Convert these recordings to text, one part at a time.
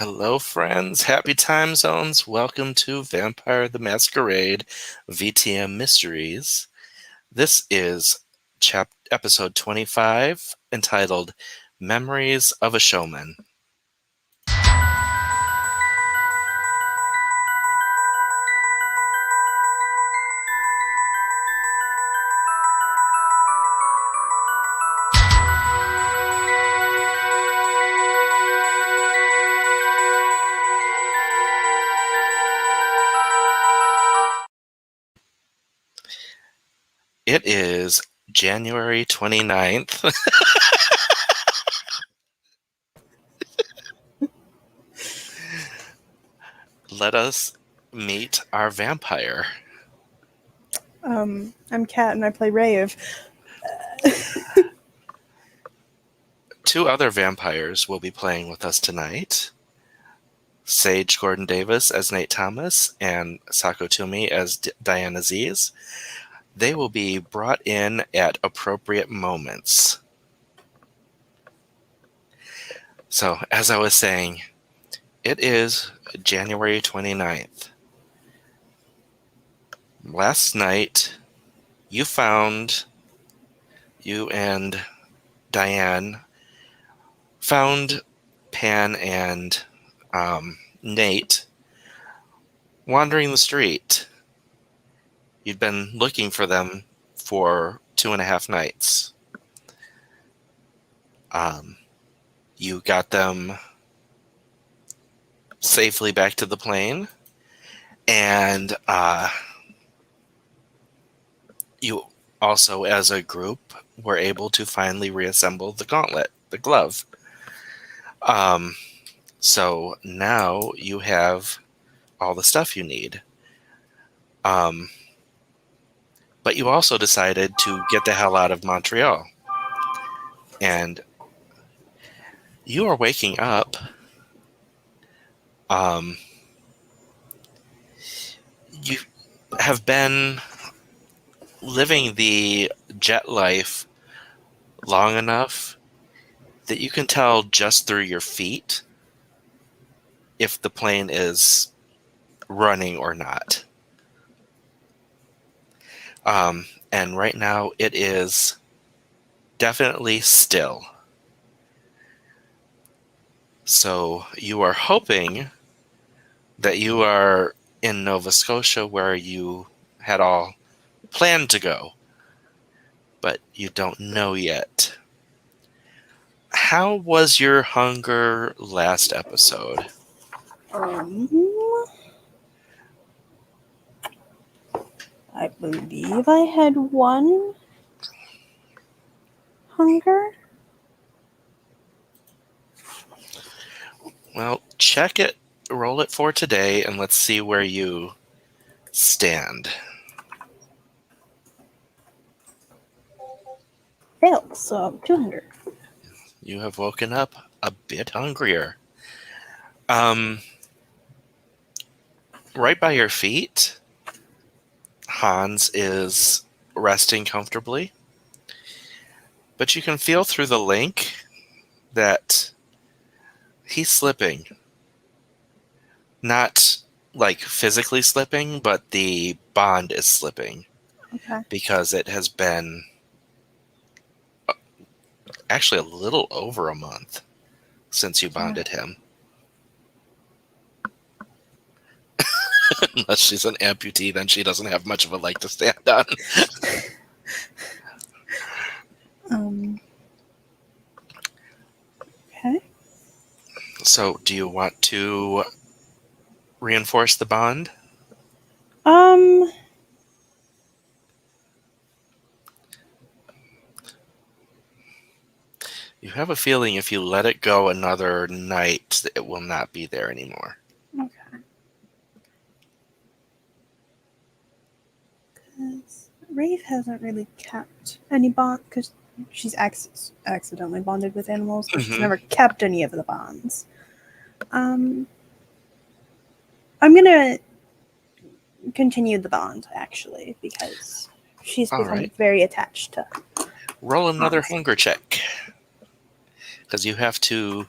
Hello, friends. Happy time zones. Welcome to Vampire the Masquerade VTM Mysteries. This is episode 25, entitled Memories of a Showman. It is January 29th. Let us meet our vampire. I'm Kat and I play Rave. Two other vampires will be playing with us tonight. Sage Gordon Davis as Nate Thomas and Sako Tumi as Diane Aziz. They will be brought in at appropriate moments. So, as I was saying, it is January 29th. Last night, you and Diane found Pan and Nate wandering the street. You'd been looking for them for 2.5 nights. You got them safely back to the plane, and you also, as a group, were able to finally reassemble the gauntlet, the glove. So now you have all the stuff you need. But you also decided to get the hell out of Montreal. And you are waking up. You have been living the jet life long enough that you can tell just through your feet if the plane is running or not. And right now it is definitely still. So you are hoping that you are in Nova Scotia where you had all planned to go, but you don't know yet. How was your hunger last episode? I believe I had 1 hunger. Well, check it, roll it for today, and let's see where you stand. Failed, so 200. You have woken up a bit hungrier. Right by your feet, Hans is resting comfortably, but you can feel through the link that he's slipping. Not like physically slipping, but the bond is slipping. Okay. Because it has been actually a little over a month since you bonded him. Unless she's an amputee, then she doesn't have much of a leg to stand on. Okay. So, do you want to reinforce the bond? You have a feeling if you let it go another night, it will not be there anymore. Okay. Because Rave hasn't really kept any bond, because she's accidentally bonded with animals, but she's never kept any of the bonds. I'm gonna continue the bond, actually, because she's become very attached to. Roll another hunger check. Because you have to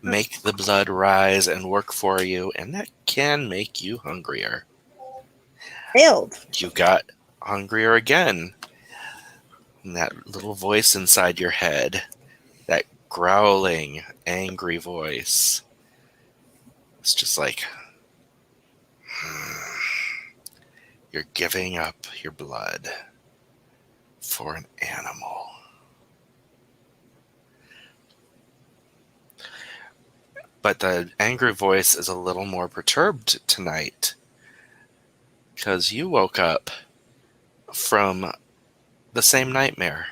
make the blood rise and work for you, and that can make you hungrier. Failed. You got hungrier again. And that little voice inside your head, that growling, angry voice, it's just like, you're giving up your blood for an animal. But the angry voice is a little more perturbed tonight because you woke up from the same nightmare.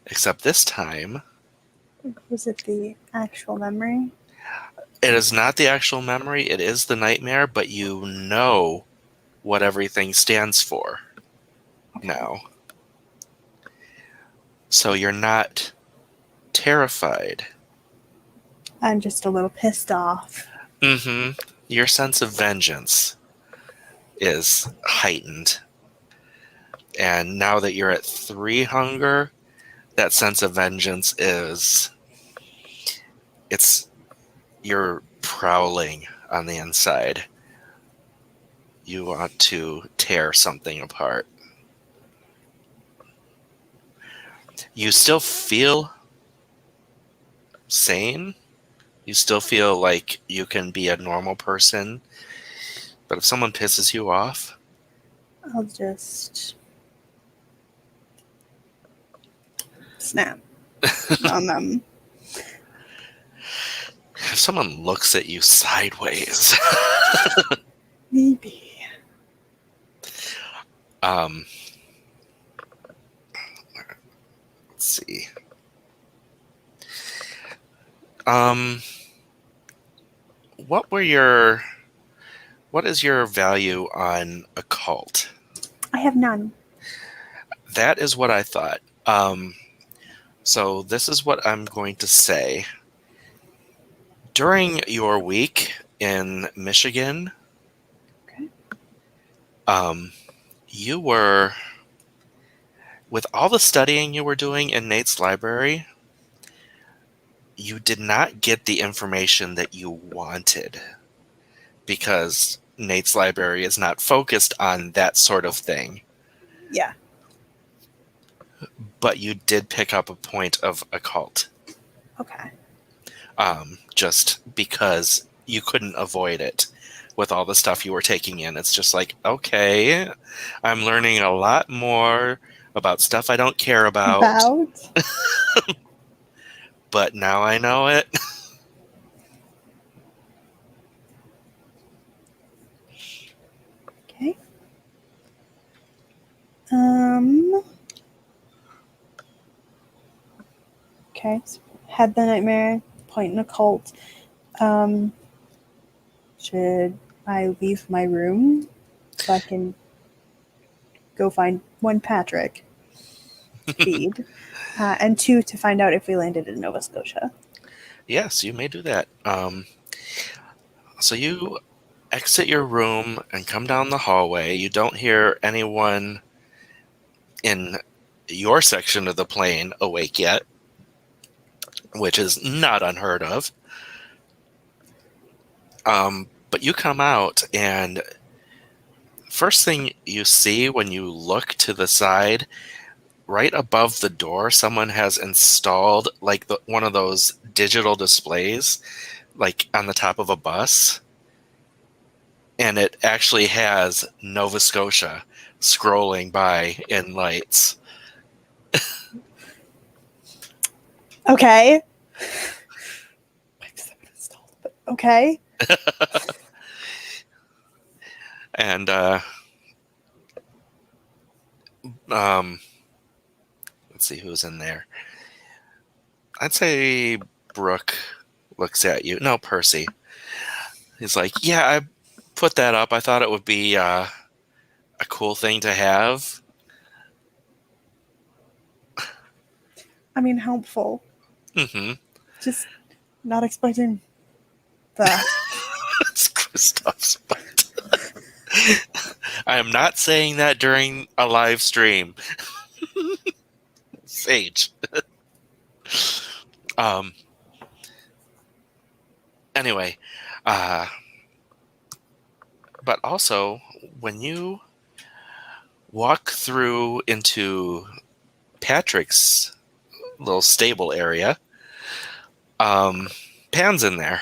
Except this time, Was it the actual memory? it is not the actual memory, it is the nightmare, but you know what everything stands for now. So you're not terrified. I'm just a little pissed off. Mm-hmm. Your sense of vengeance is heightened. And now that you're at 3 hunger, that sense of vengeance you're prowling on the inside. You want to tear something apart. You still feel sane. You still feel like you can be a normal person. But if someone pisses you off, I'll just snap on them. if someone looks at you sideways, Maybe. Let's see. What is your value on occult? I have none. That is what I thought. So this is what I'm going to say. During your week in Michigan, Okay. you were, with all the studying you were doing in Nate's library, you did not get the information that you wanted because Nate's library is not focused on that sort of thing. Yeah. But you did pick up a point of occult. Okay. Just because you couldn't avoid it with all the stuff you were taking in. It's just like, okay, I'm learning a lot more about stuff I don't care about. But now I know it. Okay. Okay. So had the nightmare. Point in occult. Should I leave my room so I can go find one Patrick to feed, and 2 to find out if we landed in Nova Scotia? Yes, you may do that. So you exit your room and come down the hallway. You don't hear anyone in your section of the plane awake yet, which is not unheard of. But you come out, and first thing you see when you look to the side, right above the door, someone has installed like one of those digital displays, like on the top of a bus. And it actually has Nova Scotia scrolling by in lights. Okay. Okay. And let's see who's in there. I'd say Brooke looks at you. No, Percy. He's like, yeah, I put that up. I thought it would be a cool thing to have. I mean, helpful. Mm-hmm. Just not expecting that. It's Kristoff's butt. I am not saying that during a live stream. Sage. Anyway, uh, but also when you walk through into Patrick's little stable area, Pan's in there.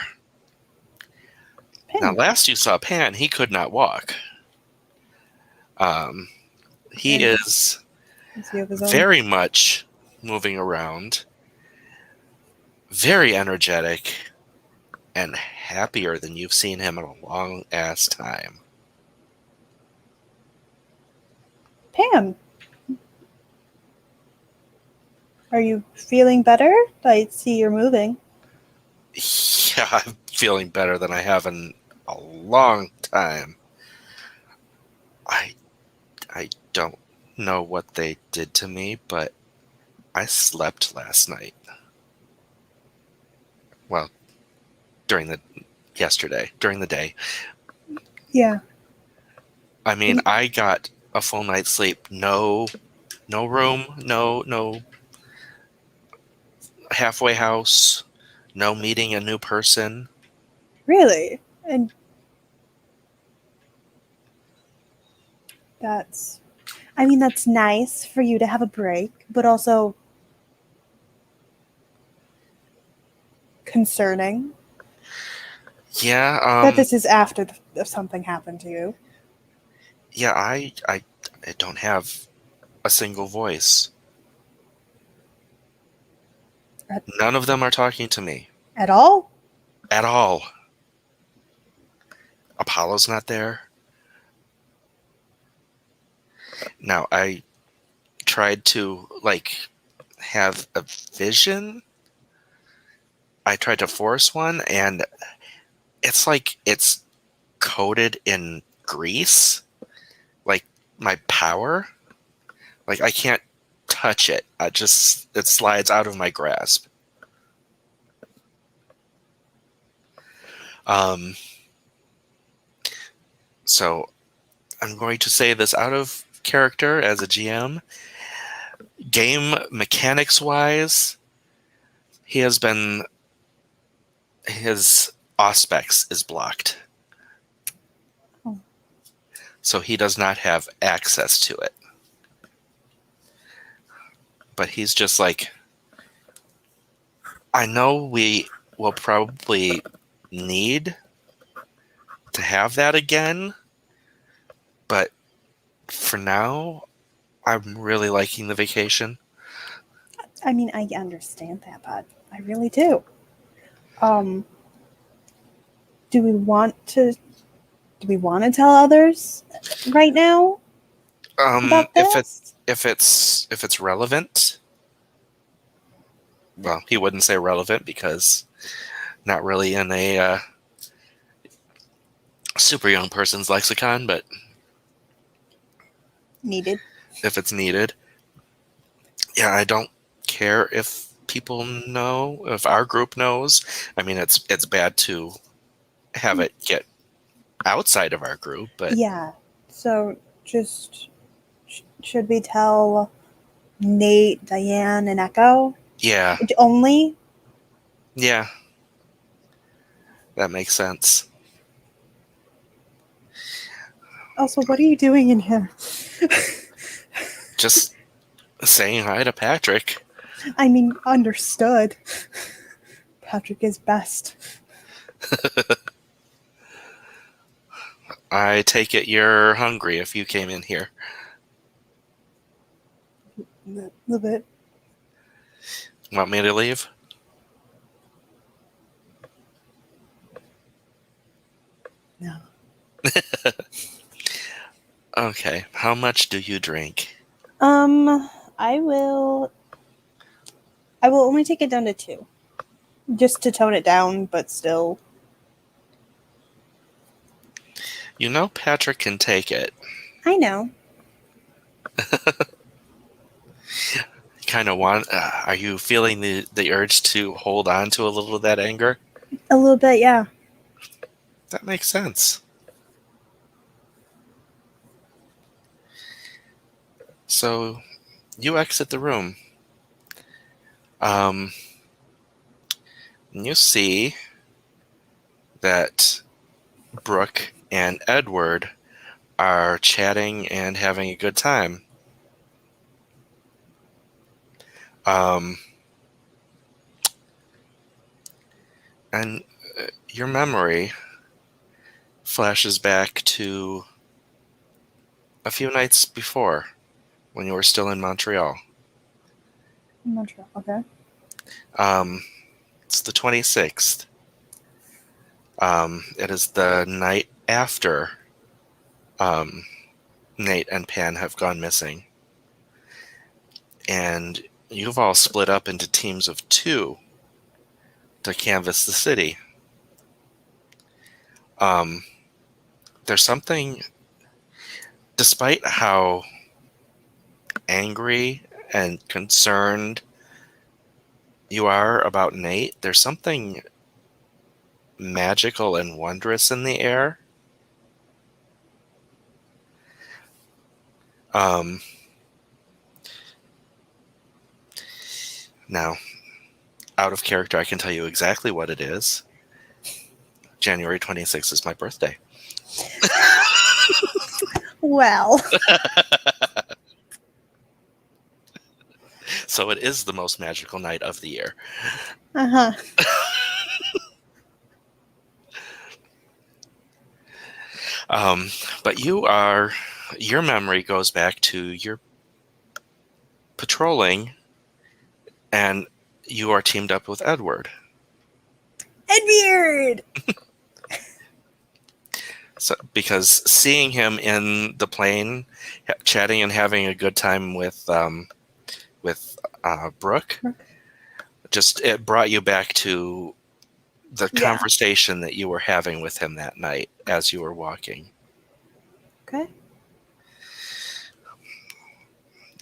Now, Pin. last you saw Pan, he could not walk. He And is does he have his own? very much moving around, very energetic, and happier than you've seen him in a long ass time. Pam, are you feeling better? I see you're moving. Yeah, I'm feeling better than I have in a long time. I don't know what they did to me, but I slept last night. Well, during the day. Yeah. I mean, I got a full night's sleep. No room, no halfway house, no meeting a new person. Really? And that's nice for you to have a break, but also concerning Yeah, that this is after something happened to you. yeah, I don't have a single voice. None of them are talking to me. At all? At all. Apollo's not there. Now, I tried to, have a vision. I tried to force one, and it's like it's coated in grease. Like, my power. Like, I can't touch it. It slides out of my grasp. So I'm going to say this out of character as a GM. Game mechanics wise, his Auspex is blocked. Oh. So he does not have access to it. But he's just like, I know we will probably need to have that again, but for now, I'm really liking the vacation. I mean, I understand that, but I really do. Do we want to tell others right now about this? If it's relevant, well, he wouldn't say relevant because not really in a super young person's lexicon, but Needed. if it's needed, yeah, I don't care if people know, if our group knows. I mean, it's bad to have it get outside of our group, but Yeah. So just should we tell Nate, Diane, and Echo? yeah, Only? yeah, that makes sense. Also, what are you doing in here? Just saying hi to Patrick. I mean, understood. Patrick is best. I take it you're hungry if you came in here. A little bit. Want me to leave? No. Okay, how much do you drink? I will only take it down to 2. Just to tone it down, but still. You know Patrick can take it. I know. Kind of want. Are you feeling the urge to hold on to a little of that anger? A little bit, yeah. That makes sense. So, you exit the room. And you see that Brooke and Edward are chatting and having a good time. And your memory flashes back to a few nights before when you were still in Montreal. Montreal. Okay. It's the 26th. It is the night after Nate and Pan have gone missing. And you've all split up into teams of 2 to canvass the city. There's something, despite how angry and concerned you are about Nate, there's something magical and wondrous in the air. Now, out of character, I can tell you exactly what it is. January 26th is my birthday. Well. So it is the most magical night of the year. Uh-huh. But your memory goes back to your patrolling, and you are teamed up with Edward. Edward! So, because seeing him in the plane, chatting and having a good time with Brooke, just it brought you back to the conversation that you were having with him that night as you were walking. Okay.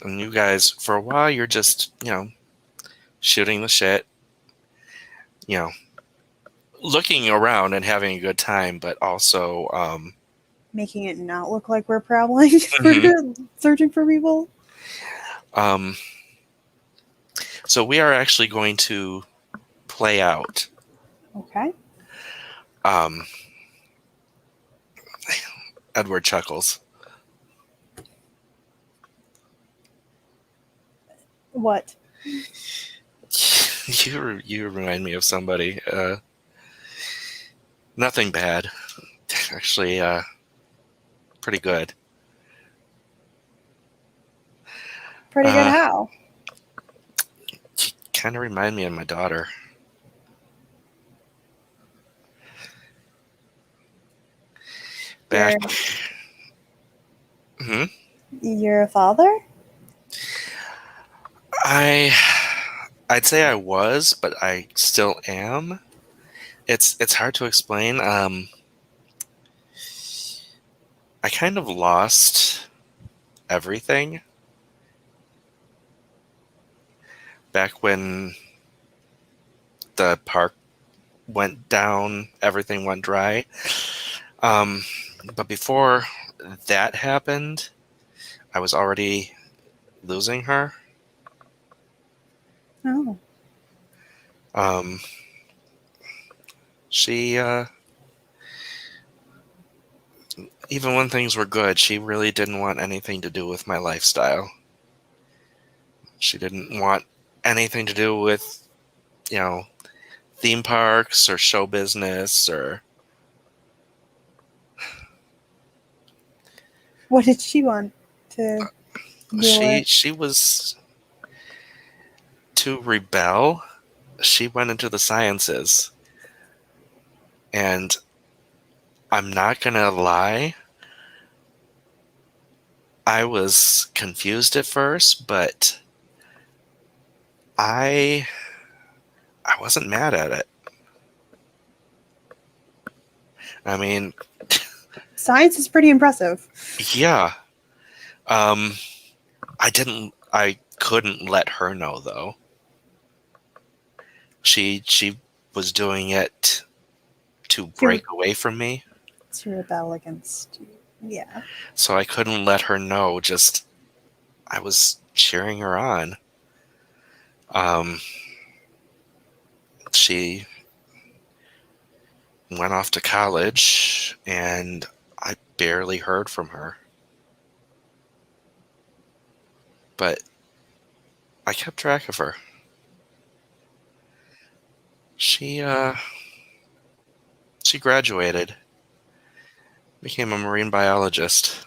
And you guys, for a while, you're just, shooting the shit, looking around and having a good time, but also making it not look like we're prowling searching for people. So we are actually going to play out. Okay. Edward chuckles. What? You remind me of somebody. Nothing bad. Actually, pretty good. Pretty good how? You kind of remind me of my daughter. Back. You're a father? I'd say I was, but I still am. It's hard to explain. I kind of lost everything back when the park went down, everything went dry. But before that happened, I was already losing her. Oh. She, even when things were good, she really didn't want anything to do with my lifestyle. She didn't want anything to do with, theme parks or show business or... What did she want to do? She was to rebel. She went into the sciences. And I'm not gonna lie, I was confused at first, but I wasn't mad at it. I mean, science is pretty impressive. Yeah. I couldn't let her know though. She was doing it to break away from me. To rebel against you. Yeah. So I couldn't let her know, I was cheering her on. She went off to college, and I barely heard from her. But I kept track of her. She graduated, became a marine biologist.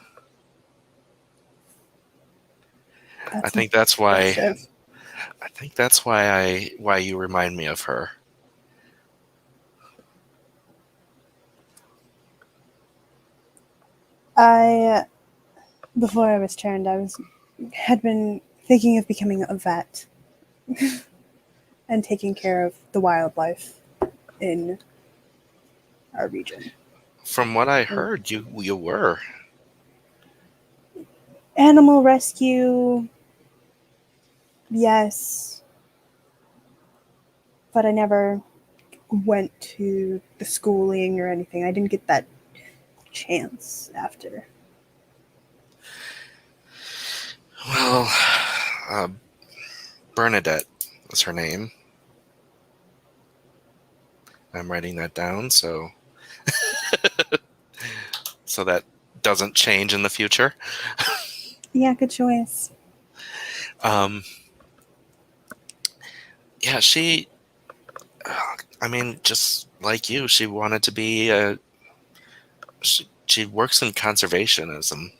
I That's think that's why impressive. I think that's why you remind me of her. Before I was turned, had been thinking of becoming a vet and taking care of the wildlife in our region. From what I heard, you were. Animal rescue, yes, but I never went to the schooling or anything. I didn't get that chance after. Well, uh, Bernadette was her name. I'm writing that down so that doesn't change in the future. Yeah, good choice. Um, yeah, I mean, just like you, she wanted to be she works in conservationism.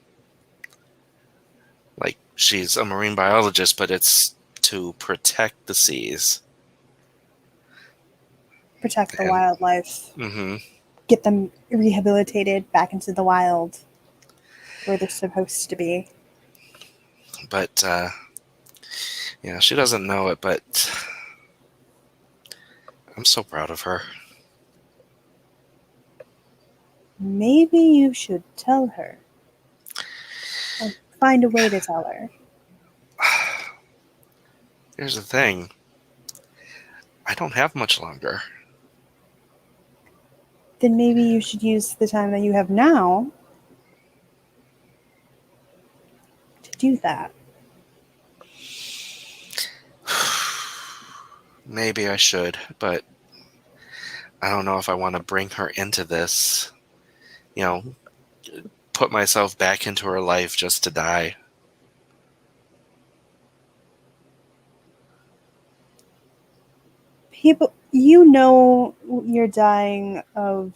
Like, she's a marine biologist, but it's to protect the seas. Protect the And wildlife. hmm Get them rehabilitated back into the wild where they're supposed to be. but yeah, she doesn't know it, but I'm so proud of her. Maybe you should tell her. Or find a way to tell her. Here's the thing. I don't have much longer. Then maybe you should use the time that you have now to do that. Maybe I should, but I don't know if I want to bring her into this. You know, put myself back into her life just to die. People, you know, you're dying of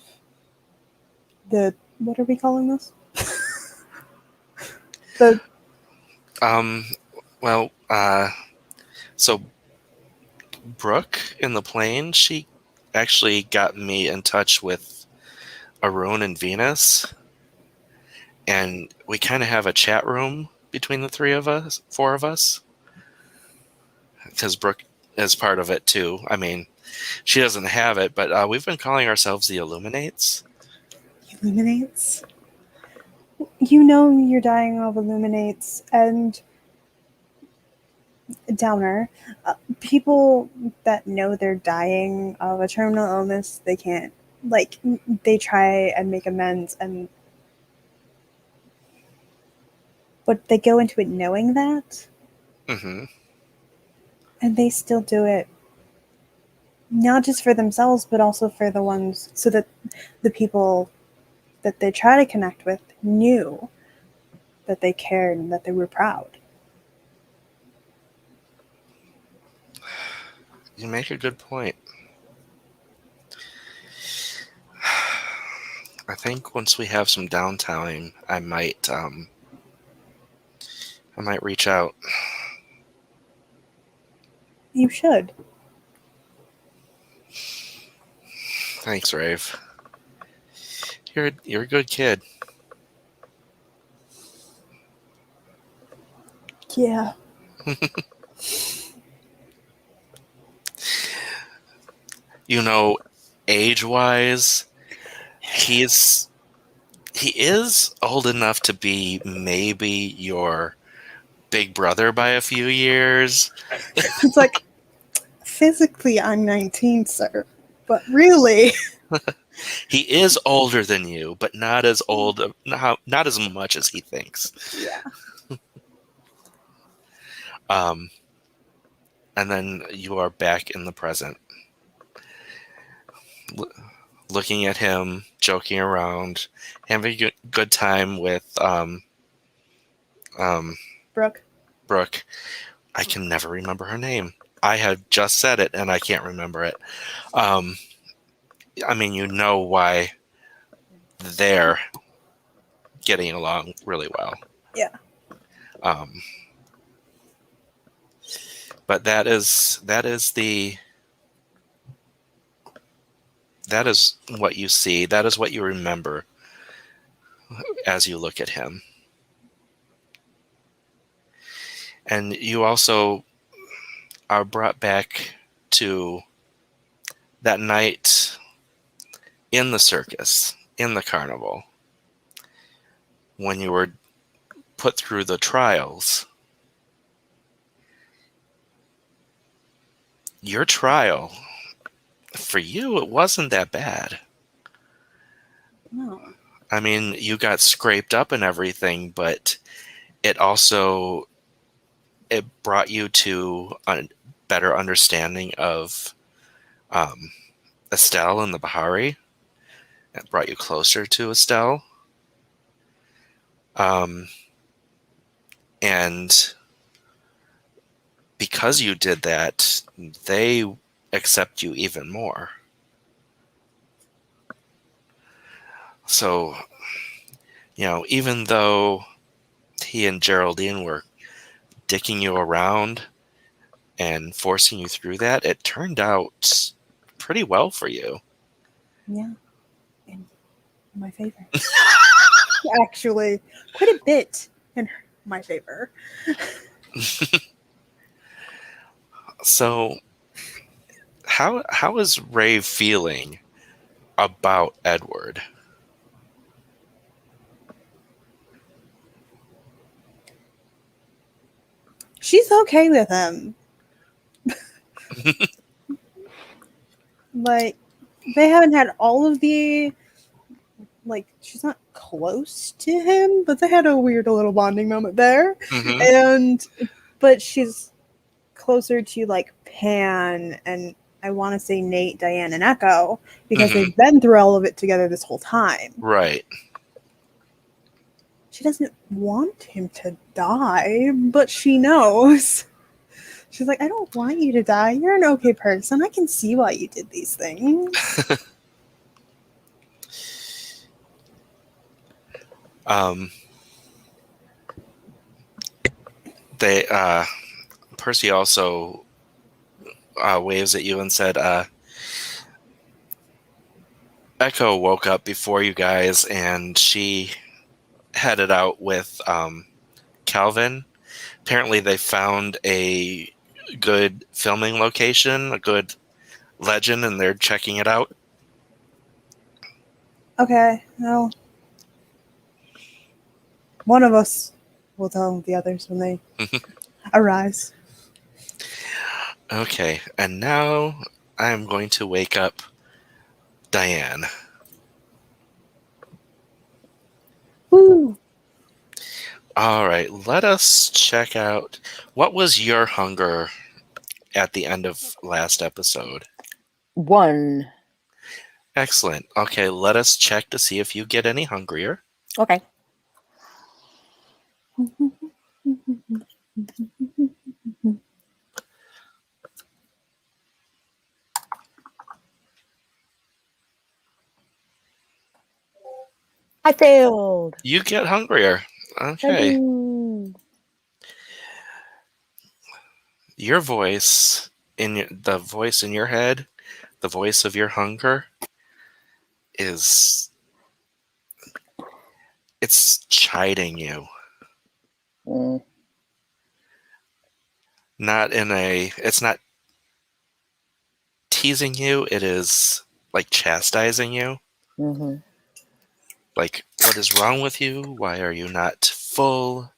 the, what are we calling this? The Um, well, so Brooke in the plane, she actually got me in touch with Arun and Venus, and we kind of have a chat room between the four of us, because Brooke is part of it too. I mean, she doesn't have it, but we've been calling ourselves the Illuminates. illuminates. You know you're dying of illuminates and downer. People that know they're dying of a terminal illness, they can't, like, they try and make amends, and but they go into it knowing that, hmm and they still do it, not just for themselves but also for the ones, so that the people that they try to connect with knew that they cared and that they were proud. You make a good point. I think once we have some downtime, I might reach out. You should. Thanks, Rave. You're a good kid. Yeah. You know, age-wise, he is old enough to be maybe your big brother by a few years. It's like, physically I'm 19, sir, but really. He is older than you, but not as old, not as much as he thinks. Yeah. Um, and then you are back in the present. looking at him, joking around, having a good time with Brooke. Brooke. I can never remember her name. I had just said it and I can't remember it. I mean, you know why they're getting along really well. Yeah. But that is what you see. That is what you remember as you look at him. And you also are brought back to that night in the circus, in the carnival, when you were put through the trials. Your trial, for you, it wasn't that bad. No. I mean, you got scraped up and everything, but it also brought you to a better understanding of Estelle and the Bahari. It brought you closer to Estelle. And because you did that, they accept you even more. So, even though he and Geraldine were dicking you around and forcing you through that, it turned out pretty well for you. Yeah. In my favor. Actually, quite a bit in my favor. So, how is Rave feeling about Edward? She's okay with him. Like, they haven't had all of the, like, she's not close to him, but they had a weird little bonding moment there. But she's closer to, like, Pan and I want to say Nate, Diane, and Echo, because they've been through all of it together this whole time. Right. She doesn't want him to die, but she knows. She's like, I don't want you to die. You're an okay person. I can see why you did these things. Percy also waves at you and said, Echo woke up before you guys and she headed out with Calvin. Apparently they found a good filming location, a good legend, and they're checking it out. Okay, well, one of us will tell the others when they arise. Okay, and now I'm going to wake up Diane. Woo! All right, let us check out what was your hunger at the end of last episode. 1. Excellent. Okay, let us check to see if you get any hungrier. Okay. I failed. You get hungrier. Okay. Your voice the voice in your head, the voice of your hunger it's chiding you. It's not teasing you, it is like chastising you. Mm-hmm. Like, what is wrong with you? Why are you not full?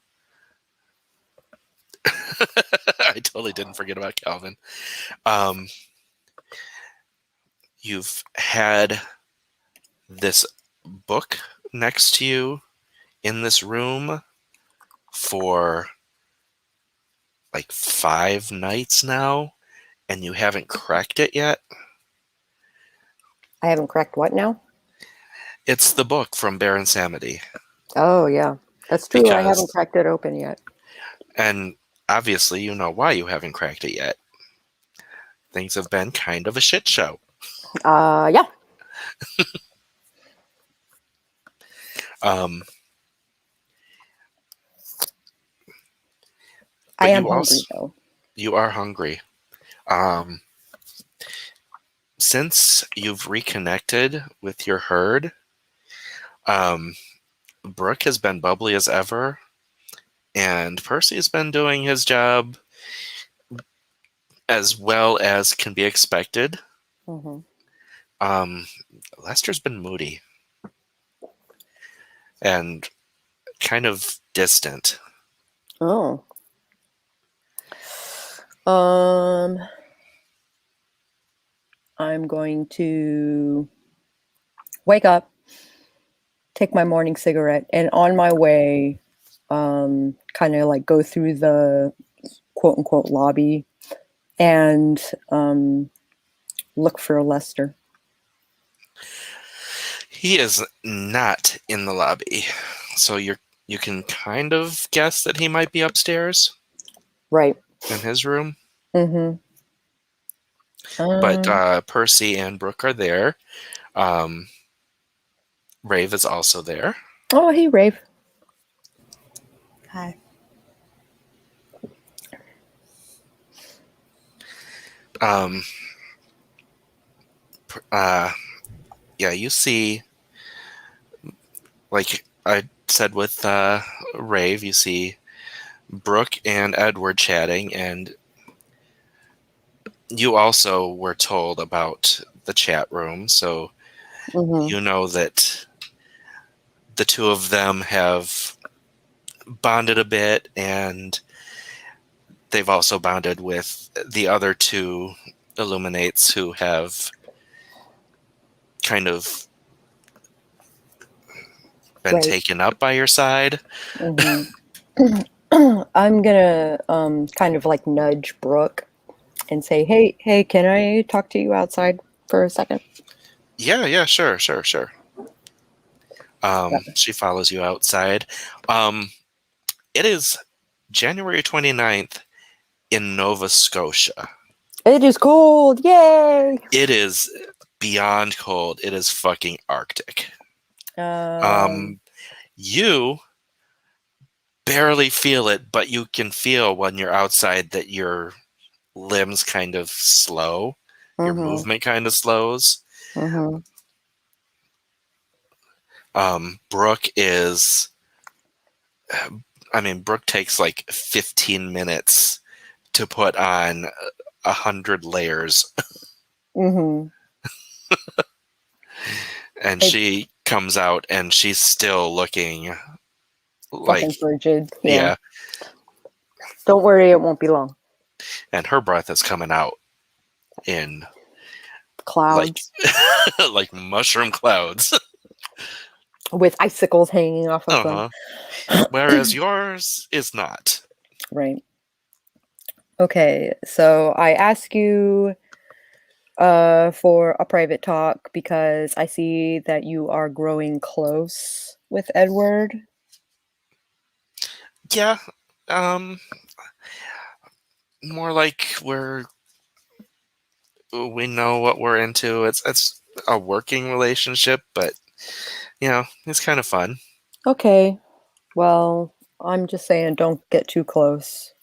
I totally didn't forget about Calvin. You've had this book next to you in this room for like 5 nights now, and you haven't cracked it yet. I haven't cracked what now? It's the book from Baron Samedi. Oh, yeah. That's true. I haven't Because, cracked it open yet. and obviously you know why you haven't cracked it yet. Things have been kind of a shit show. Yeah. Um, I but am you hungry, also though. you are hungry. Um, since you've reconnected with your herd, um, Brooke has been bubbly as ever, and Percy's been doing his job as well as can be expected. Mm-hmm. Um, Lester's been moody and kind of distant. Oh. I'm going to wake up, take my morning cigarette, and on my way, kind of like go through the quote unquote lobby and look for Lester. He is not in the lobby, so you can kind of guess that he might be upstairs Right. in his room. Mm-hmm. But Percy and Brooke are there. Um, Rave is also there. Oh, hey, Rave. Hi. Um, yeah, you see, like I said with Rave, you see Brooke and Edward chatting, and you also were told about the chat room, so Mm-hmm. you know that the two of them have bonded a bit, and they've also bonded with the other two Illuminates who have kind of been Right. taken up by your side. Mm-hmm. I'm gonna kind of like nudge Brooke and say, hey, can I talk to you outside for a second? Yeah, sure. She follows you outside. It is January 29th in Nova Scotia. It is cold, yay! It is beyond cold. It is fucking Arctic. Um, You barely feel it, but you can feel when you're outside that your limbs kind of slow. Your mm-hmm, movement kind of slows. mm-hmm. Brooke is, Brooke takes like 15 minutes to put on 100 layers, Mm-hmm. and It's she comes out and she's still looking like, fucking frigid, yeah. yeah, Don't worry, it won't be long. and her breath is coming out in like Clouds like mushroom clouds. with icicles hanging off of them. Whereas yours is not. Right. Okay, so I ask you for a private talk because I see that you are growing close with Edward. Yeah, more like we know what we're into. It's a working relationship, but it's kind of fun. Okay, well, I'm just saying don't get too close.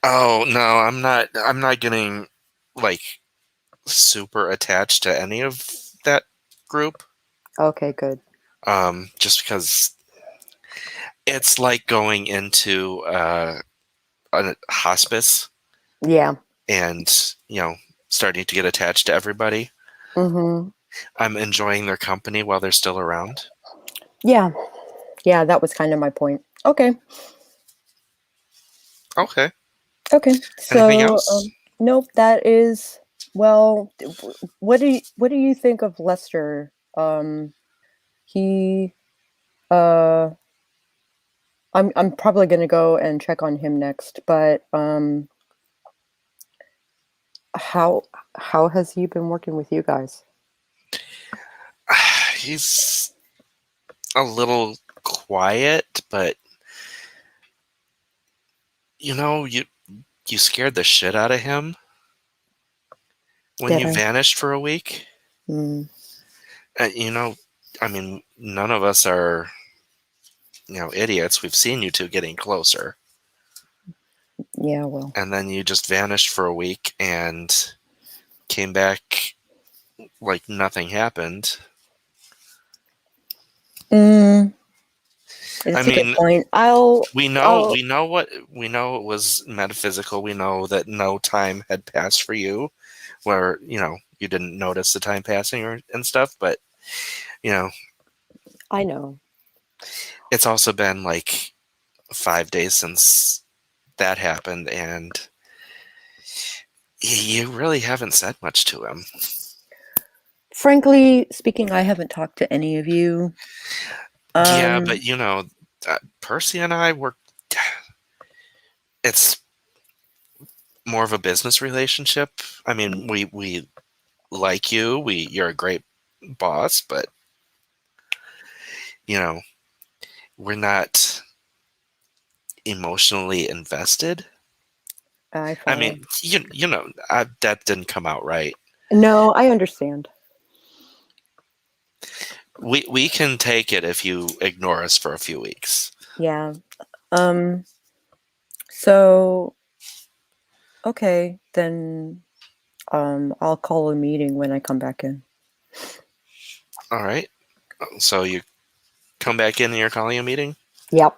Oh no, I'm not getting like super attached to any of that group. Okay, good. Just because it's like going into a hospice Yeah. and starting to get attached to everybody. Mm-hmm. I'm enjoying their company while they're still around. Yeah. Yeah, that was kind of my point. Okay. Okay. Okay. Anything So, else? nope, that is well, what do you think of Lester? He uh I'm probably going to go and check on him next, but how how has he been working with you guys? he's a little quiet, but you scared the shit out of him when Did you I? vanished for a week. Mm, I mean, none of us are, idiots. We've seen you two getting closer. yeah, well. And then you just vanished for a week and came back like nothing happened. Mm, I it's a good mean, point. we know it was metaphysical. We know that no time had passed for you, where you didn't notice the time passing and stuff. But I know. it's also been like 5 days since that happened, and you really haven't said much to him. Frankly speaking, I haven't talked to any of you. Yeah, but Percy and I were. It's more of a business relationship. I mean, we like you. You're a great boss, but we're not emotionally invested. I I follow. mean, that didn't come out right. No, I understand. We can take it if you ignore us for a few weeks. Yeah. So okay, then I'll call a meeting when I come back in. All right. So you come back in and you're calling a meeting? Yep.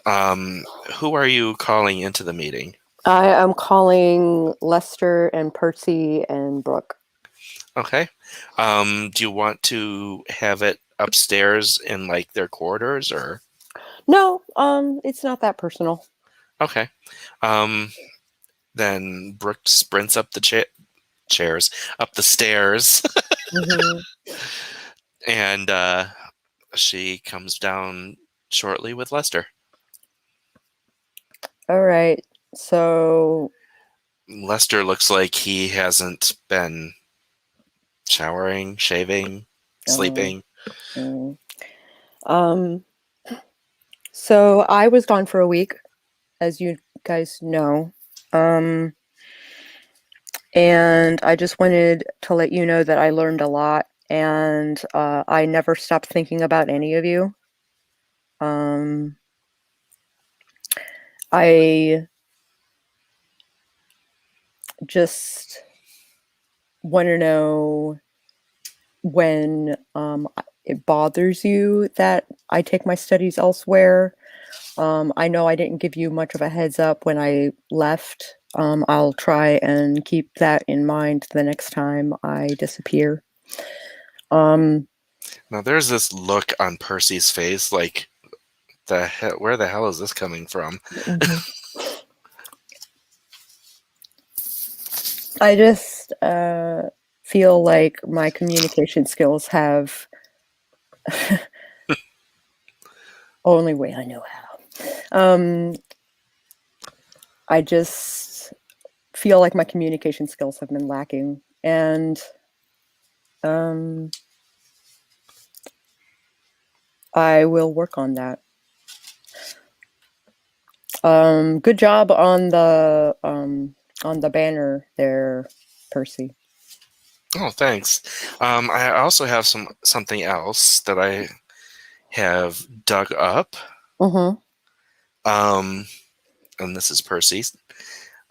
Who are you calling into the meeting? I am calling Lester and Percy and Brooke. Okay. Do you want to have it upstairs in like their quarters or? No, it's not that personal. Okay. Then Brooke sprints up the chairs, up the stairs, Mm-hmm. and she comes down shortly with Lester. All right. So Lester looks like he hasn't been showering, shaving, sleeping. mm, um so I was gone for a week, as you guys know. And I just wanted to let you know that I learned a lot, and I never stopped thinking about any of you. I just want to know when it bothers you that I take my studies elsewhere. I know I didn't give you much of a heads up when I left. I'll try and keep that in mind the next time I disappear. Now there's this look on Percy's face, like where the hell is this coming from? Mhm. I just feel like my communication skills have only way I know how. I just feel like my communication skills have been lacking, and I will work on that. Good job on the banner there, Percy. Oh, thanks. I also have something else that I have dug up. Mm-hmm. And this is Percy's.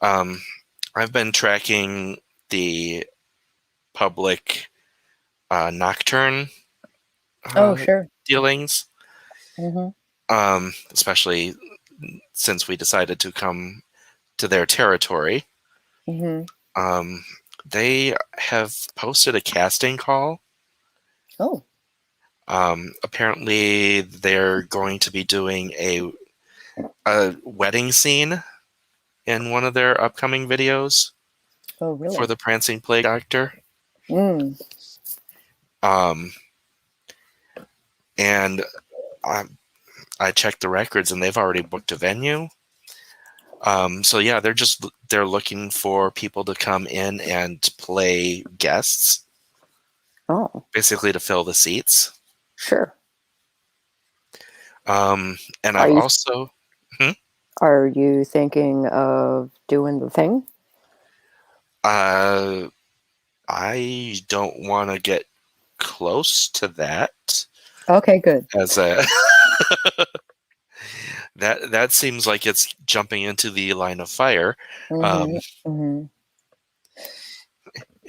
I've been tracking the public nocturne Oh, sure. dealings, Mm-hmm. especially since we decided to come to their territory. Mm-hmm. They have posted a casting call. Oh. Apparently, they're going to be doing a wedding scene in one of their upcoming videos Oh, really? for the Prancing Plague Doctor. Mm. And I checked the records, and they've already booked a venue. So yeah, they're looking for people to come in and play guests. Oh. basically to fill the seats. Sure. And Are I've you- also Are you thinking of doing the thing? I don't want to get close to that Okay, good. as a that seems like it's jumping into the line of fire. Mhm, mhm.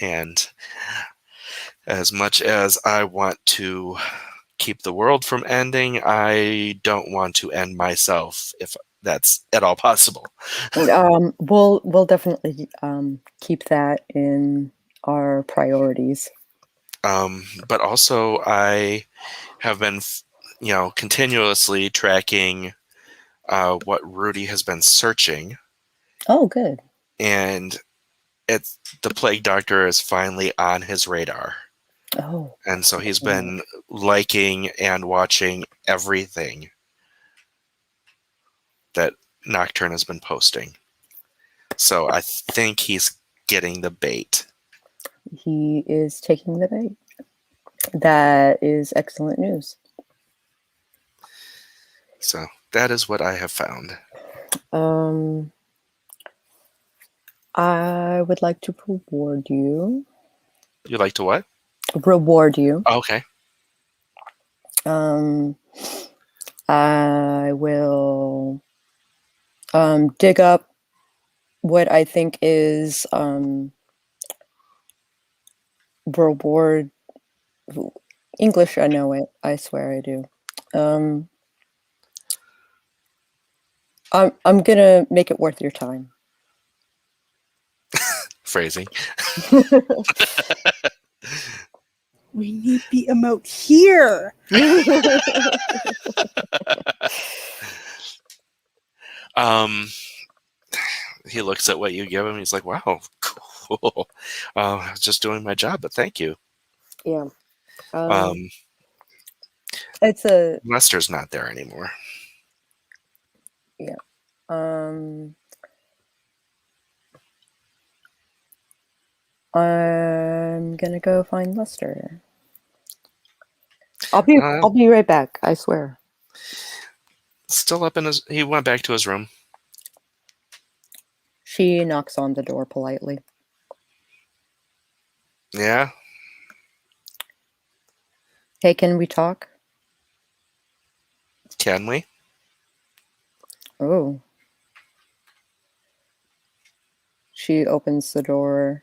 And as much as I want to keep the world from ending, I don't want to end myself if that's at all possible. We'll definitely keep that in our priorities. But also, I have been, continuously tracking what Rudy has been searching, Oh, good. and the plague doctor is finally on his radar. Oh, And so he's excellent. been liking and watching everything that Nocturne has been posting. So I think he's getting the bait. He is taking the bait. That is excellent news. So that is what I have found. I would like to reward you. You like to what? Reward you. Oh, okay. I will dig up what I think is reward. English, I know it. I swear I do. I'm gonna make it worth your time. Phrasing. We need the emote here. He looks at what you give him. He's like, "Wow, cool. I was just doing my job, but thank you." Yeah. It's a Lester's not there anymore. yeah. I'm gonna go find Lester. I'll be right back. I swear. Still up in his. He went back to his room. She knocks on the door politely. Yeah. Hey, can we talk? Can we? Oh. She opens the door.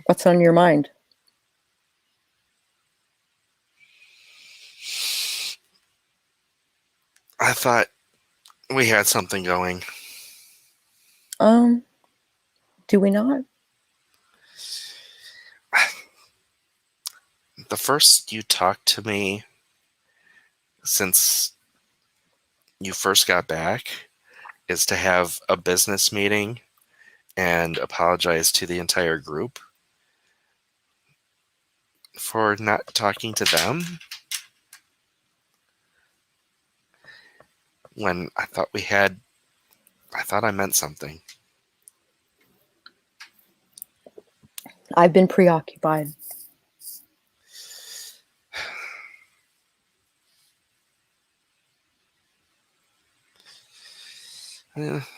What's on your mind? I thought we had something going. Do we not? The first you talked to me since you first got back is to have a business meeting and apologize to the entire group for not talking to them when I thought I meant something. I've been preoccupied.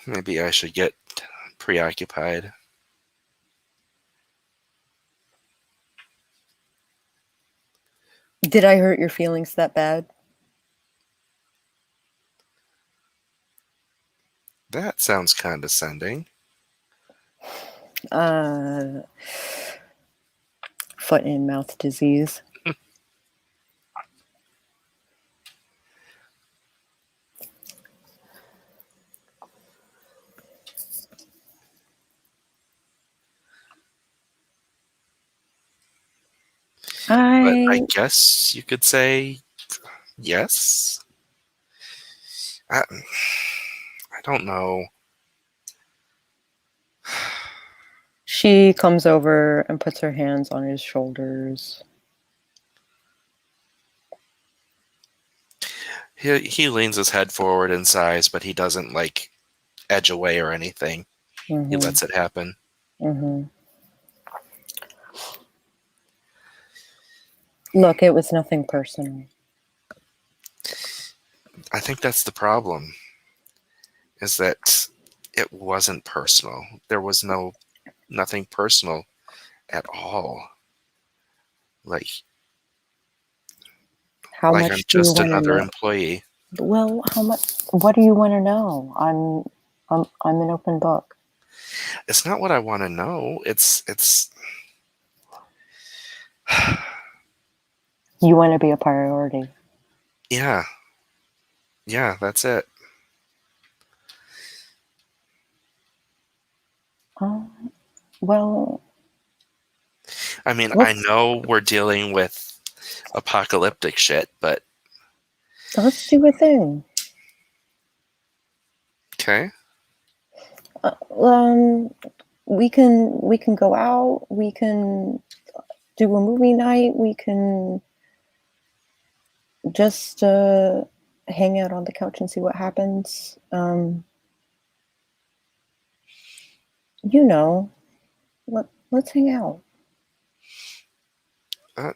Maybe I should get preoccupied. Did I hurt your feelings that bad? That sounds condescending. Foot and mouth disease. But I guess you could say yes. I don't know. She comes over and puts her hands on his shoulders. He leans his head forward and sighs, but he doesn't edge away or anything. Mm-hmm. He lets it happen. Mm-hmm. Look, it was nothing personal. I think that's the problem, is that it wasn't personal. There was nothing personal at all. Like How I'm much do you just want to another know? employee. Well, how much? What do you want to know? I'm an open book. It's not what I want to know. It's You want to be a priority. yeah. Yeah, that's it. Well, I mean, I let's know we're dealing with apocalyptic shit, but let's do a thing. okay. Um, we can go out. We can do a movie night. We can just hang out on the couch and see what happens. You know, let's hang out. That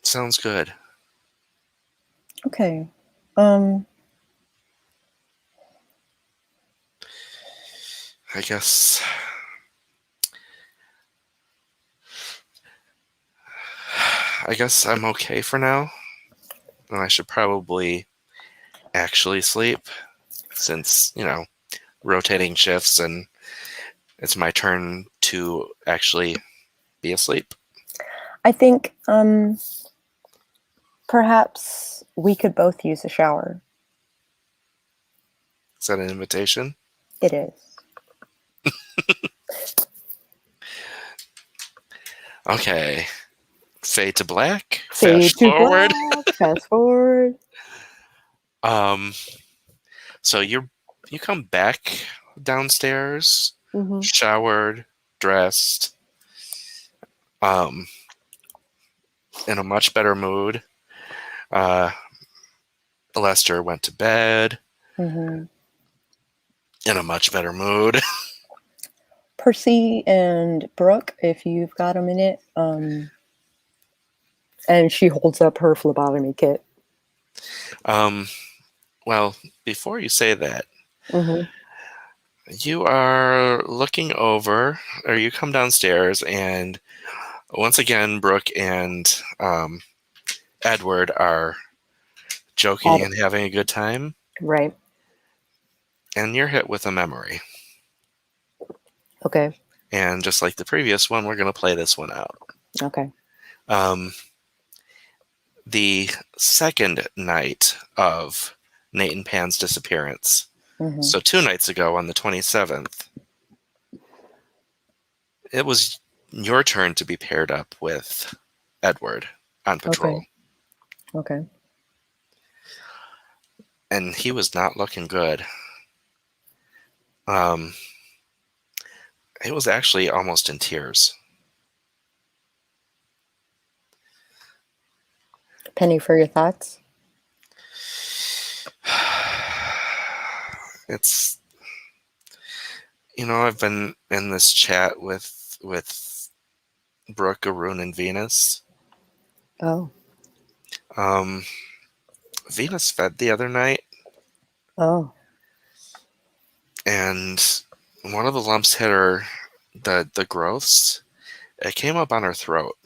sounds good. Okay. I guess I'm okay for now. And I should probably actually sleep since, rotating shifts and it's my turn to actually be asleep. I think perhaps we could both use a shower. Is that an invitation? It is. Okay. Fade to black. Fade Fast to forward. black. Fast forward. So you come back downstairs, Mm-hmm. showered, dressed, um, in a much better mood. Uh, Lester went to bed Mm-hmm. in a much better mood. Percy and Brooke, if you've got a minute. And she holds up her phlebotomy kit. Well, before you say that, Mm-hmm. you are looking over, or you come downstairs, and once again, Brooke and Edward are joking and having a good time, Right. and you're hit with a memory. Okay. And just like the previous one, we're going to play this one out. Okay. The second night of Nate and Pan's disappearance, Mm-hmm. so 2 nights ago on the 27th, it was your turn to be paired up with Edward on patrol. Okay. And he was not looking good. He was actually almost in tears. Penny, for your thoughts? It's, I've been in this chat with Brooke, Arun, and Venus. Oh. Venus fed the other night, Oh. and one of the lumps hit her, the growths. It came up on her throat,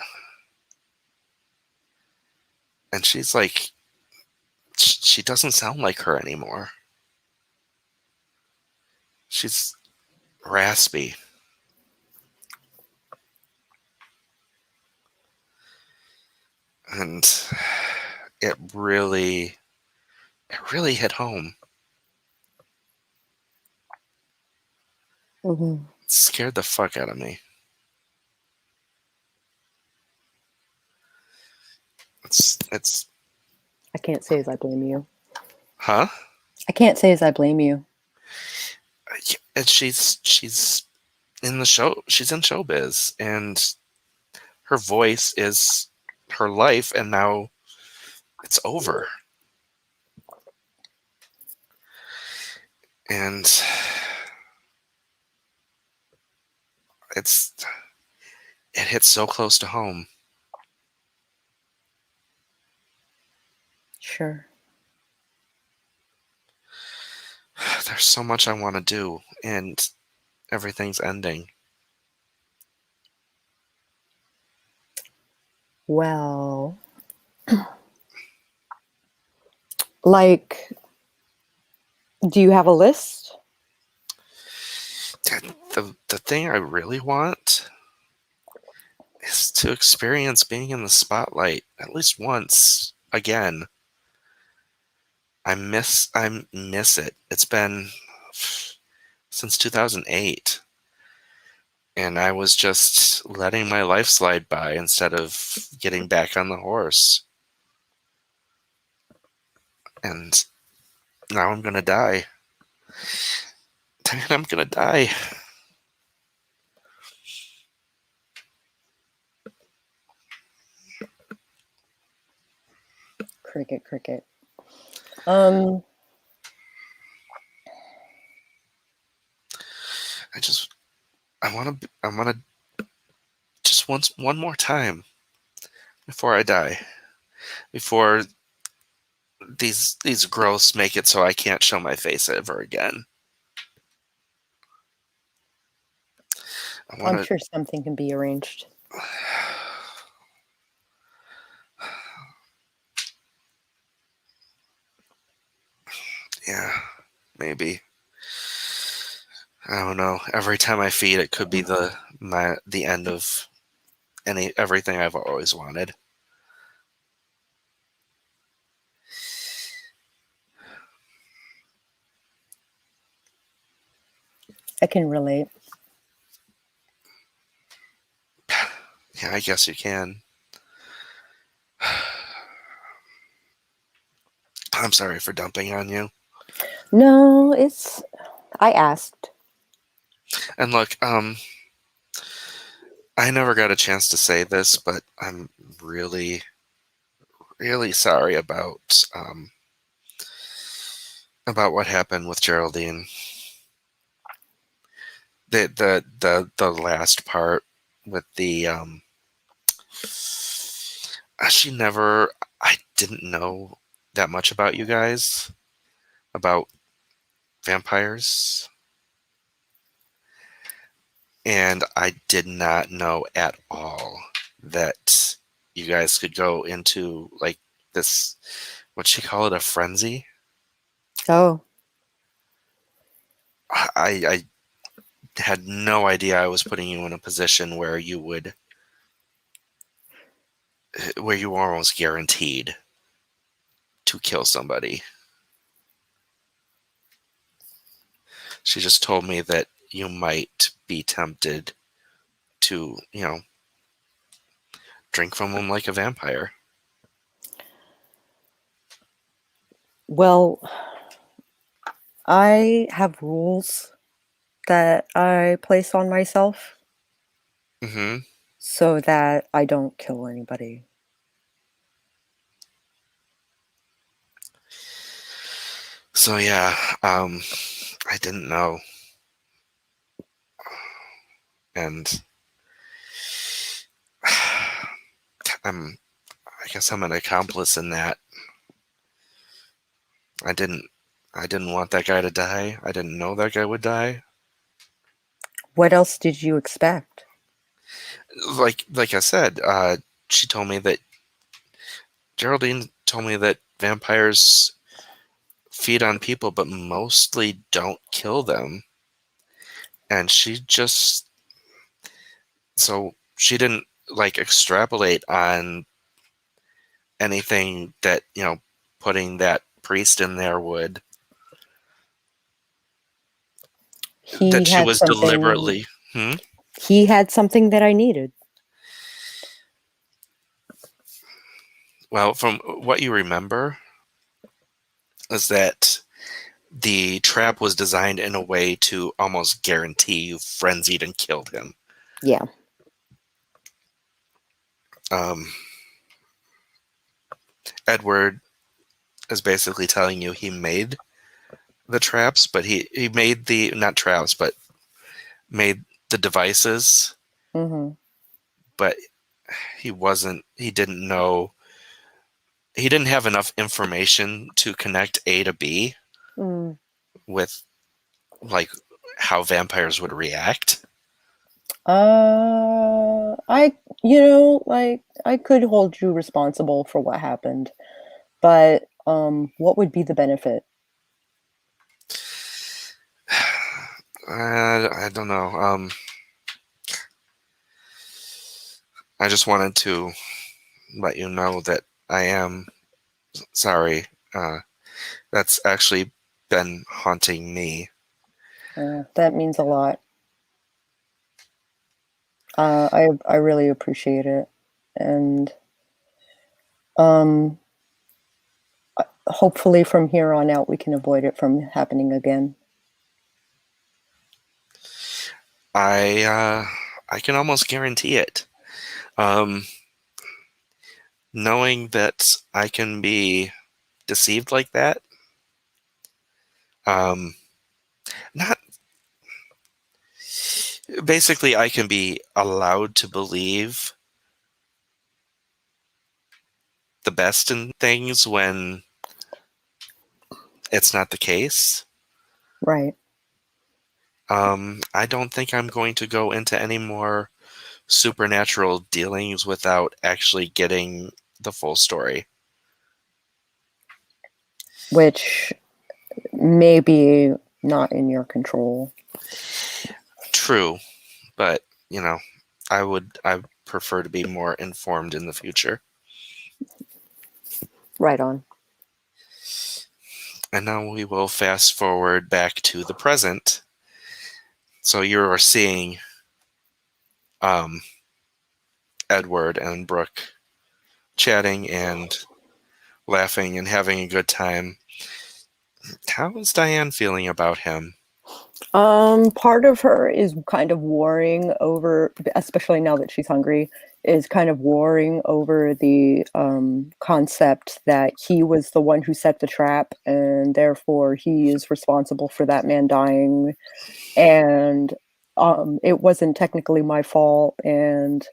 and she's like, she doesn't sound like her anymore. She's raspy. And it really hit home. Mm-hmm. It scared the fuck out of me. It's I can't say as I blame you. huh? I can't say as I blame you. And she's in the show. She's in showbiz, and her voice is her life, and now it's over. And it hits so close to home. sure. There's so much I want to do, and everything's ending. Well, like, do you have a list? The thing I really want is to experience being in the spotlight at least once again. I miss it. It's been since 2008, and I was just letting my life slide by instead of getting back on the horse. And now I'm gonna die. Diane, I'm gonna die. Cricket, cricket. I want to just one more time before I die, before these growths make it so I can't show my face ever again. I'm sure something can be arranged. Yeah, maybe. I don't know. Every time I feed, it could be the end of everything I've always wanted. I can relate. Yeah, I guess you can. I'm sorry for dumping on you. No, I asked. And look, I never got a chance to say this, but I'm really, really sorry about what happened with Geraldine. The last part with the I didn't know that much about you guys, about vampires, and I did not know at all that you guys could go into like this, what'd she call it, a frenzy? Oh, I had no idea I was putting you in a position where you were almost guaranteed to kill somebody. She just told me that you might be tempted to, drink from them like a vampire. well, I have rules that I place on myself Mm-hmm. so that I don't kill anybody. So yeah, I didn't know, and I guess I'm an accomplice in that. I didn't want that guy to die. I didn't know that guy would die. What else did you expect? Like I said, she told me that Geraldine told me that vampires feed on people, but mostly don't kill them. And she didn't like extrapolate on anything that, putting that priest in there would. He That she had was something. deliberately. He had something that I needed. Well, from what you remember, is that the trap was designed in a way to almost guarantee you frenzied and killed him. Yeah. Edward is basically telling you he made the traps, but he made the, not traps, but made the devices, Mm-hmm. but he didn't know he didn't have enough information to connect A to B Mm. with like how vampires would react. I could hold you responsible for what happened, but what would be the benefit? I don't know. I just wanted to let you know that I am sorry. That's actually been haunting me. That means a lot. I really appreciate it, and um, hopefully from here on out we can avoid it from happening again. I can almost guarantee it. Knowing that I can be deceived like that, not basically I can be allowed to believe the best in things when it's not the case. Right. I don't think I'm going to go into any more supernatural dealings without actually getting the full story. Which may be not in your control. True, but I prefer to be more informed in the future. Right on. And now we will fast forward back to the present. So you are seeing Edward and Brooke chatting and laughing and having a good time. How is Diane feeling about him? Part of her is kind of warring over, especially now that she's hungry, is kind of warring over the concept that he was the one who set the trap, and therefore he is responsible for that man dying, and it wasn't technically my fault, but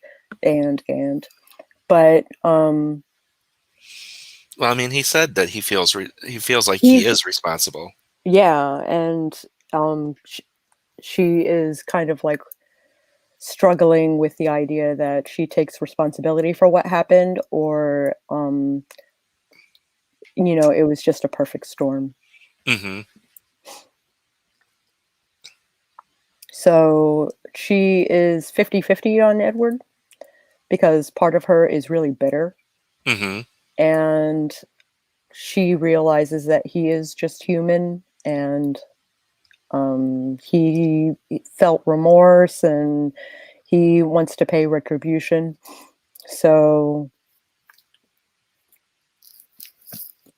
Well, I mean, he said that he feels like he he's is responsible. yeah, and she is kind of like struggling with the idea that she takes responsibility for what happened, or it was just a perfect storm. Mm-hmm. So she is 50-50 on Edward, because part of her is really bitter, Mm-hmm. and she realizes that he is just human, and he felt remorse and he wants to pay retribution. So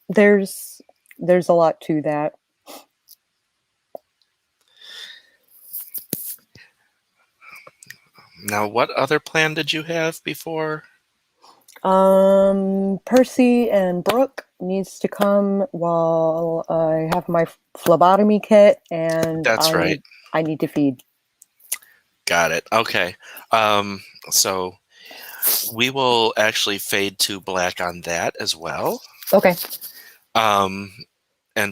there's a lot to that. Now, what other plan did you have before? Percy and Brooke needs to come while I have my phlebotomy kit, and That's right. I need to feed. Got it. Okay. So we will actually fade to black on that as well. Okay. And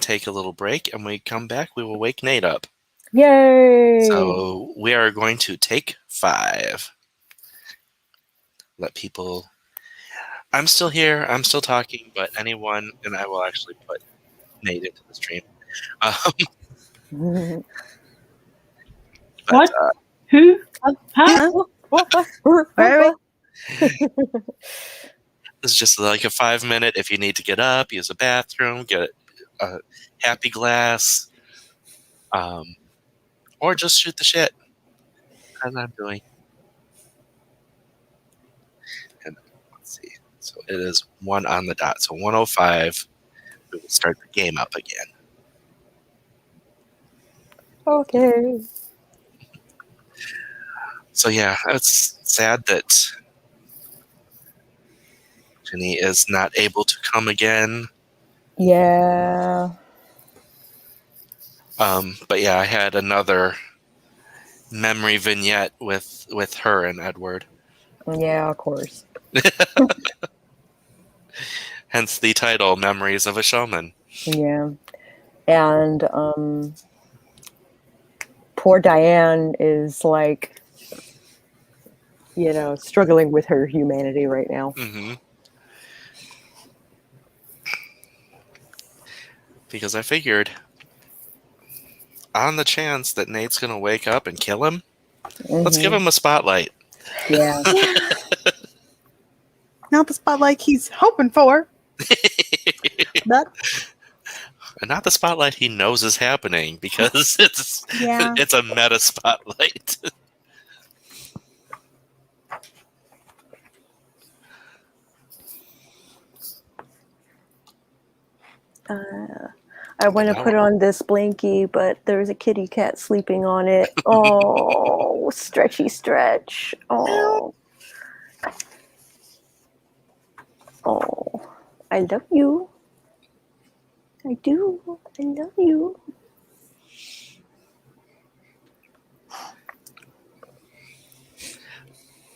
take a little break, and when we come back, we will wake Nate up. Yay! So we are going to take 5. Let people... I'm still here. I'm still talking, but anyone, and I will actually put Nate into the stream. What? Who? Huh? Where are we? This is just like a 5-minute. If you need to get up, use a bathroom, get a happy glass, or just shoot the shit, as I'm doing. And let's see. So it is 1 on the dot. So 1:05. We will start the game up again. Okay. So yeah, it's sad that Jinne is not able to come again. Yeah. But yeah, I had another memory vignette with her and Edward. Yeah, of course. Hence the title, Memories of a Showman. Yeah. And poor Diane is like, struggling with her humanity right now. Mm-hmm. Because I figured, on the chance that Nate's going to wake up and kill him, let's give him a spotlight. Yeah. Not the spotlight he's hoping for. But And not the spotlight he knows is happening, because it's a meta spotlight. I want to put on this blankie, but there's a kitty cat sleeping on it. Oh, stretchy stretch. Oh. Oh, I love you. I do. I love you.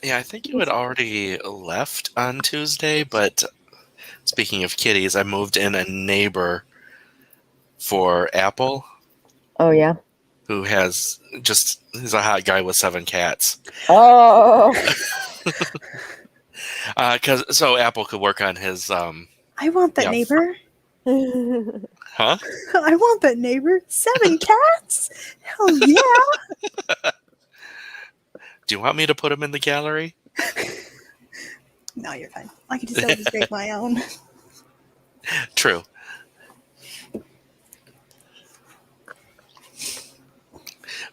Yeah, I think you had already left on Tuesday, but speaking of kitties, I moved in a neighbor for Apple, Oh, yeah. who he's a hot guy with 7 cats. Oh. So Apple could work on his I want that neighbor. Huh? I want that neighbor. 7 cats? Hell yeah. Do you want me to put him in the gallery? No, you're fine. I can just illustrate my own. True.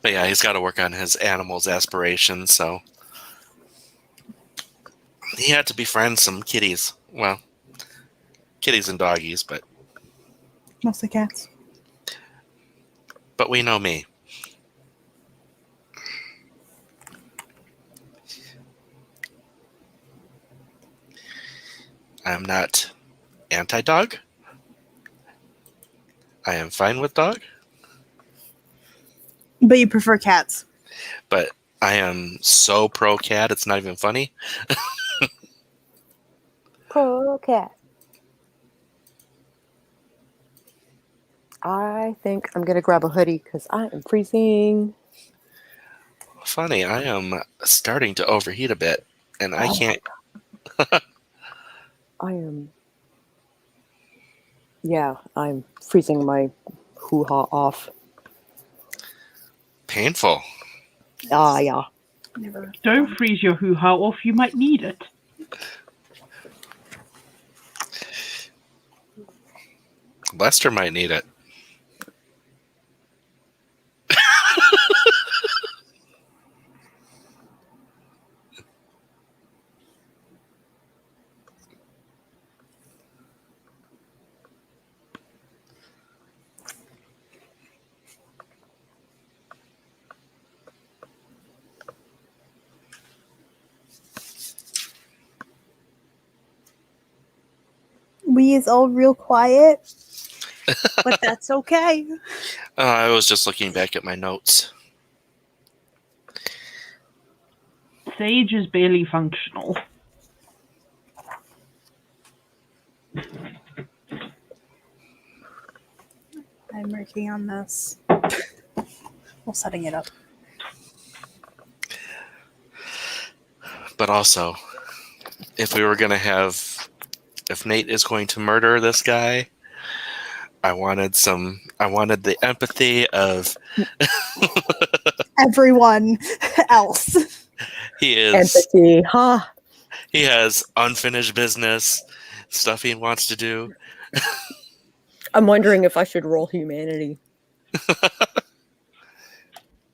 But yeah, he's got to work on his animals' aspirations, so he had to befriend some kitties. Well, kitties and doggies, but Mostly cats. we know me. I'm not anti-dog. I am fine with dog, But you prefer cats. but I am so pro-cat, it's not even funny. Pro cat. I think I'm going to grab a hoodie because I am freezing. Funny, I am starting to overheat a bit, and I can't... I am... Yeah, I'm freezing my hoo-ha off. Painful. Ah, yeah. Never. Don't freeze your hoo-ha off. You might need it. Lester might need it. We is all real quiet. But that's okay. I was just looking back at my notes. Sage is barely functional. I'm working on this. Well, setting it up. But also, if Nate is going to murder this guy, I wanted the empathy of Everyone else. he is Empathy, huh? he has unfinished business, stuff he wants to do. I'm wondering if I should roll humanity.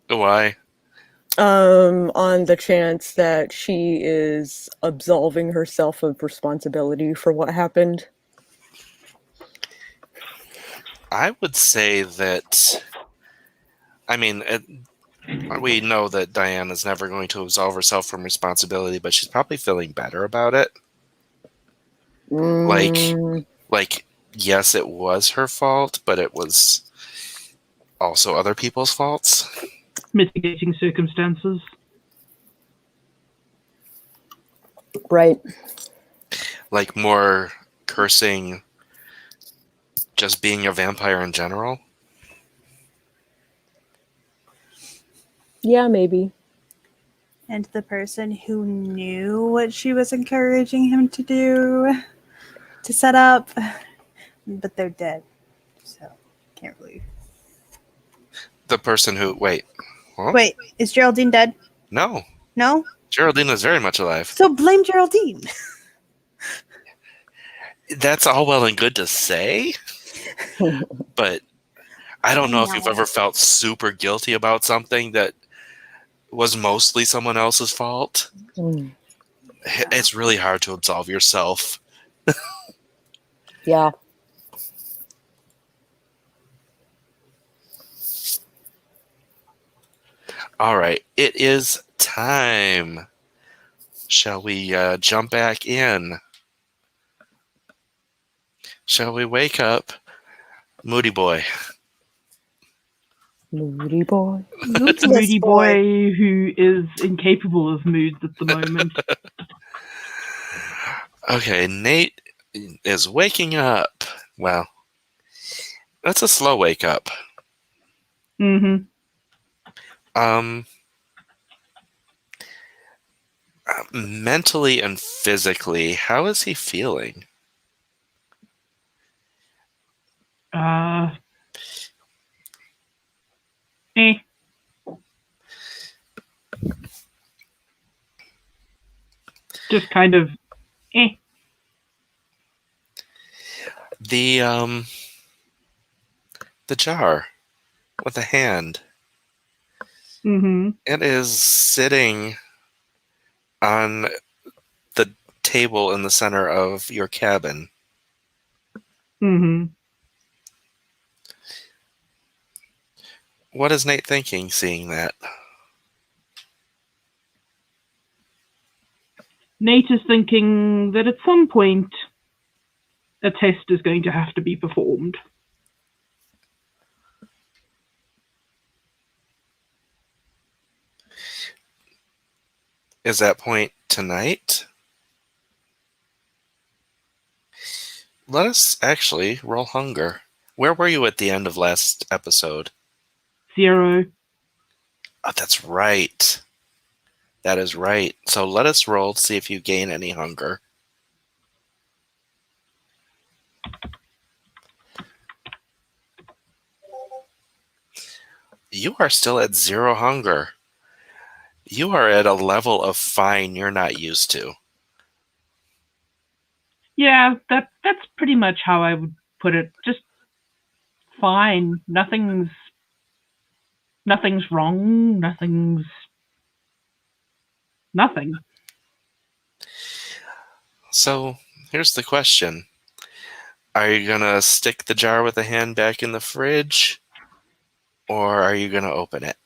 Why? On the chance that she is absolving herself of responsibility for what happened. I would say that, I mean, we know that Diane is never going to absolve herself from responsibility, but she's probably feeling better about it. Like, yes, it was her fault, but it was also other people's faults. Mitigating circumstances. Right. Like more cursing just being a vampire in general? Yeah, maybe. And the person who knew what she was encouraging him to do, to set up, but they're dead. So, can't really. The person who... Wait. Huh? Wait, is Geraldine dead? No. No? Geraldine is very much alive. So blame Geraldine. That's all well and good to say, but I don't know if you've No. ever felt super guilty about something that was mostly someone else's fault. Mm. It's really hard to absolve yourself. Yeah. All right, it is time. Shall we jump back in? Shall we wake up Moody Boy? Moody boy. Moodless Moody boy who is incapable of moods at the moment. Okay, Nate is waking up. Well, that's a slow wake up. Mm-hmm. Mentally and physically, how is he feeling? Eh. Just kind of eh. The jar with the hand. Mm-hmm. It is sitting on the table in the center of your cabin. Mm-hmm. What is Nate thinking seeing that? Nate is thinking that at some point a test is going to have to be performed. Is that point tonight? Let us actually roll hunger. Where were you at the end of last episode? 0. Oh, that's right. That is right. So let us roll to see if you gain any hunger. You are still at 0 hunger. You are at a level of fine you're not used to. Yeah, that's pretty much how I would put it. Just fine. Nothing's wrong. Nothing. So here's the question. Are you going to stick the jar with the hand back in the fridge? Or are you going to open it?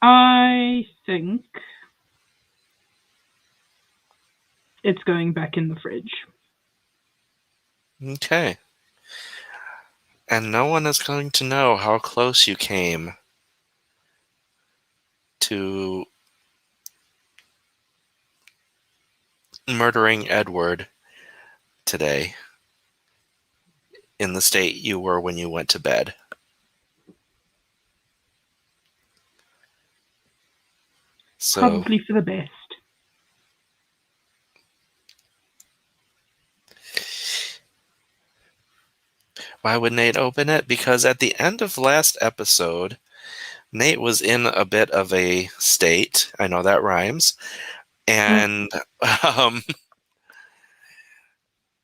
I think it's going back in the fridge. Okay. And no one is going to know how close you came to murdering Edward today in the state you were when you went to bed. So, Probably for the best. why would Nate open it? Because at the end of last episode, Nate was in a bit of a state. I know that rhymes. And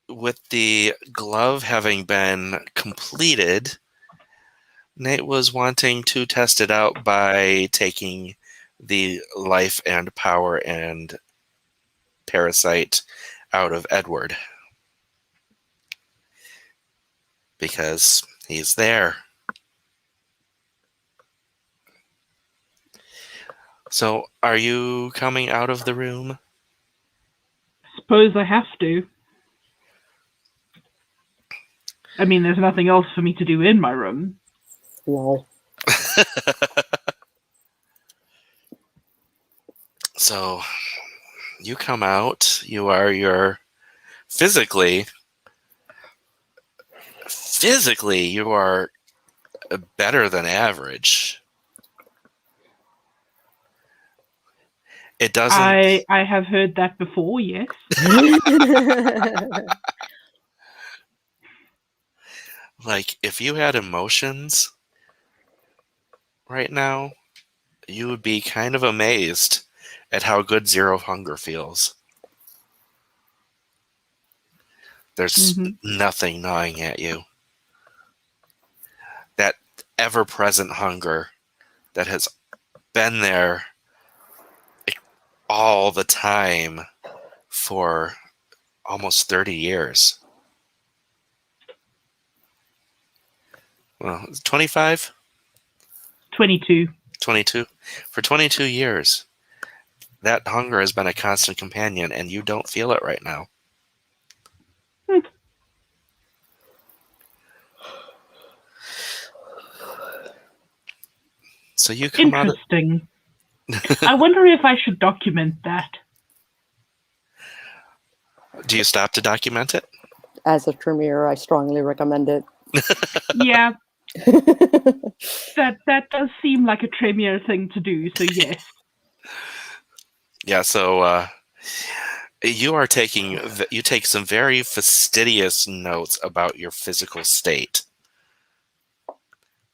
with the glove having been completed, Nate was wanting to test it out by taking the life and power and parasite out of Edward. Because he's there. So, are you coming out of the room? Suppose I have to. I mean, there's nothing else for me to do in my room. Lol. So you come out. You are your physically, you are better than average. It doesn't. I have heard that before, yes. Like, if you had emotions right now, you would be kind of amazed at how good zero hunger feels. There's nothing gnawing at you. That ever-present hunger that has been there all the time for almost 30 years. Well, 25? 22. 22. For 22 years, that hunger has been a constant companion, and you don't feel it right now. So you come out. Interesting. I wonder if I should document that. Do you stop to document it? As a Tremere, I strongly recommend it. Yeah, that does seem like a Tremere thing to do, so yes. Yeah, so you take some very fastidious notes about your physical state.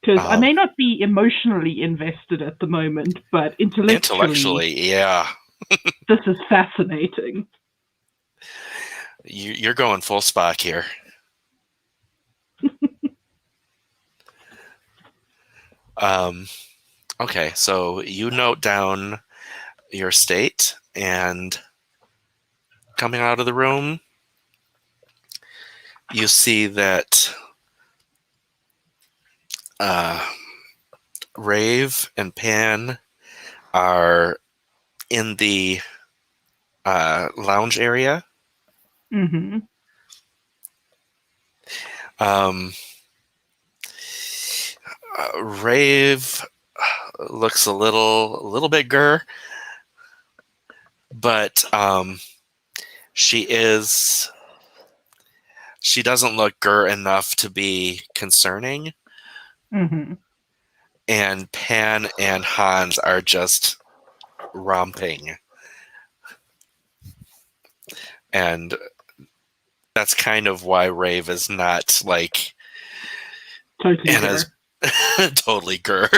Because I may not be emotionally invested at the moment, but intellectually, yeah. This is fascinating. You're going full Spock here. Okay, so you note down your state, and coming out of the room, you see that Rave and Pan are in the lounge area. Mm-hmm. Rave looks a little bit gur, but she doesn't look gur enough to be concerning. Mm-hmm. And Pan and Hans are just romping. And that's kind of why Rave is not like totally gur.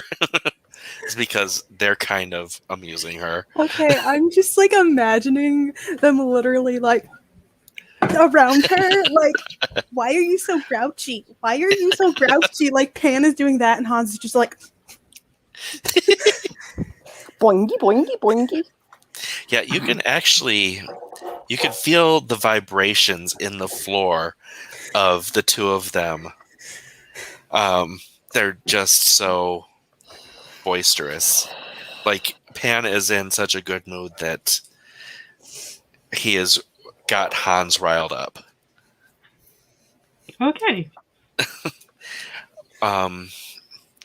It's because they're kind of amusing her. Okay, I'm just like imagining them literally like around her, like, why are you so grouchy? Why are you so grouchy? Like Pan is doing that and Hans is just like Boingy, boingy, boingy. Yeah, you can feel the vibrations in the floor of the two of them. They're just so boisterous. Like, Pan is in such a good mood that he has got Hans riled up. Okay.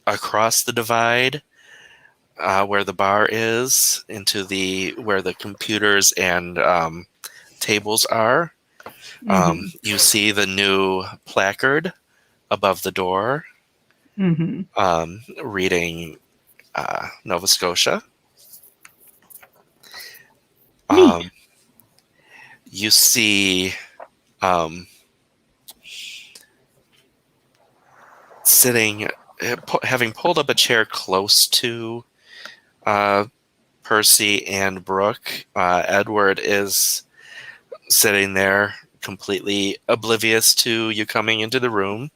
Across the divide, where the bar is, into where the computers and tables are, you see the new placard above the door, reading Nova Scotia. You see sitting, having pulled up a chair close to Percy and Brooke, Edward is sitting there completely oblivious to you coming into the room.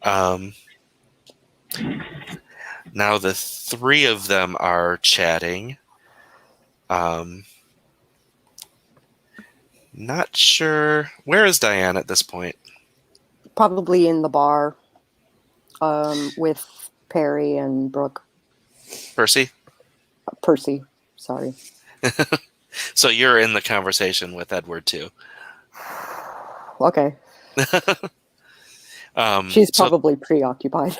Now the three of them are chatting. Not sure. Where is Diane at this point? Probably in the bar with Perry and Brooke. Percy, sorry. So you're in the conversation with Edward too. Okay. She's probably preoccupied.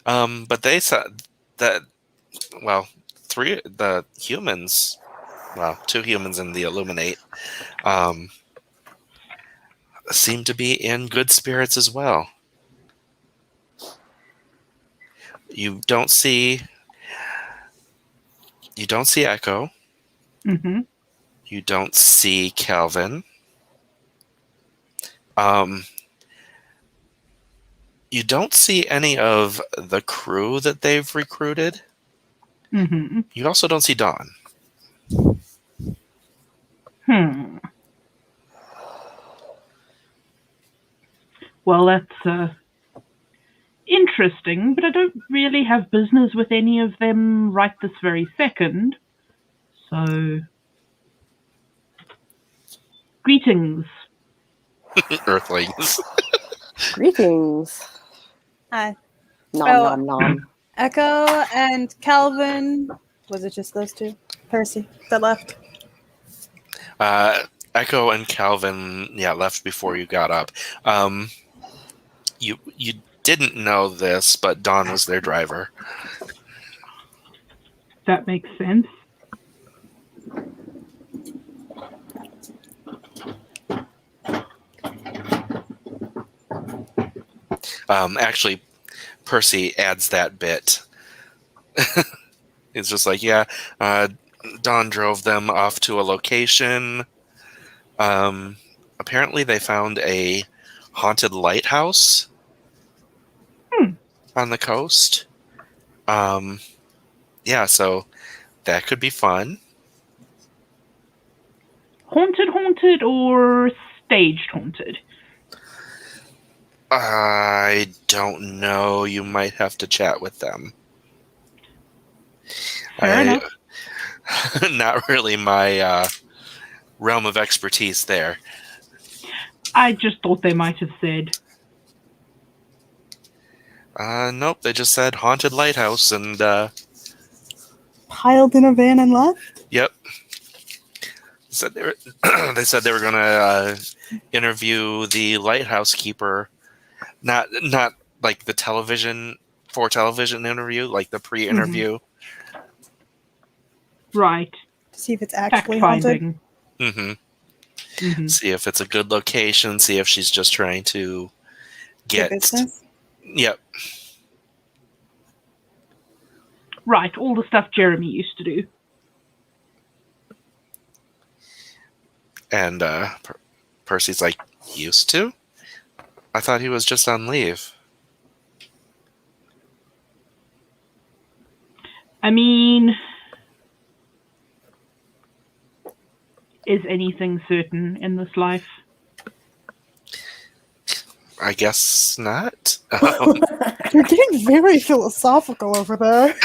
But they said that well, the humans, well, 2 humans in the Illuminate, seem to be in good spirits as well. You don't see Echo. Mm-hmm. You don't see Calvin. You don't see any of the crew that they've recruited. Mm-hmm. You also don't see Dawn. Well, that's interesting, but I don't really have business with any of them right this very second. So, greetings. Earthlings. Greetings. Hi. Nom Oh. nom nom. Echo and Calvin. Was it just those two? Percy that left. Echo and Calvin, left before you got up. You didn't know this, but Dawn was their driver. That makes sense. Actually, Percy adds that bit. It's just like, Dawn drove them off to a location. Apparently they found a haunted lighthouse on the coast. So that could be fun. Haunted, or staged haunted? I don't know. You might have to chat with them. Fair enough. Not really my realm of expertise there. I just thought they might have said. Nope, they just said haunted lighthouse and Piled in a van and left? yep. They said they were going to interview the lighthouse keeper, not like the television interview, like the pre-interview. Right. To see if it's actually Fact-finding. haunted. See if it's a good location. See if she's just trying to get business. Yep. Right, all the stuff Jeremy used to do. And Percy's like, used to? I thought he was just on leave. I mean, is anything certain in this life? I guess not. You're getting very philosophical over there.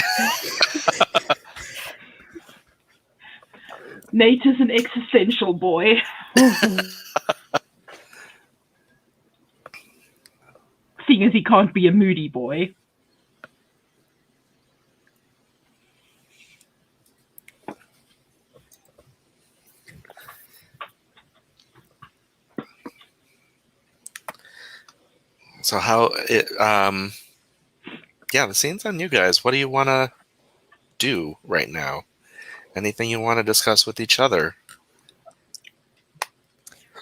Nate is an existential boy. Seeing as he can't be a moody boy. So how it the scene's on you guys. What do you want to do right now? Anything you want to discuss with each other?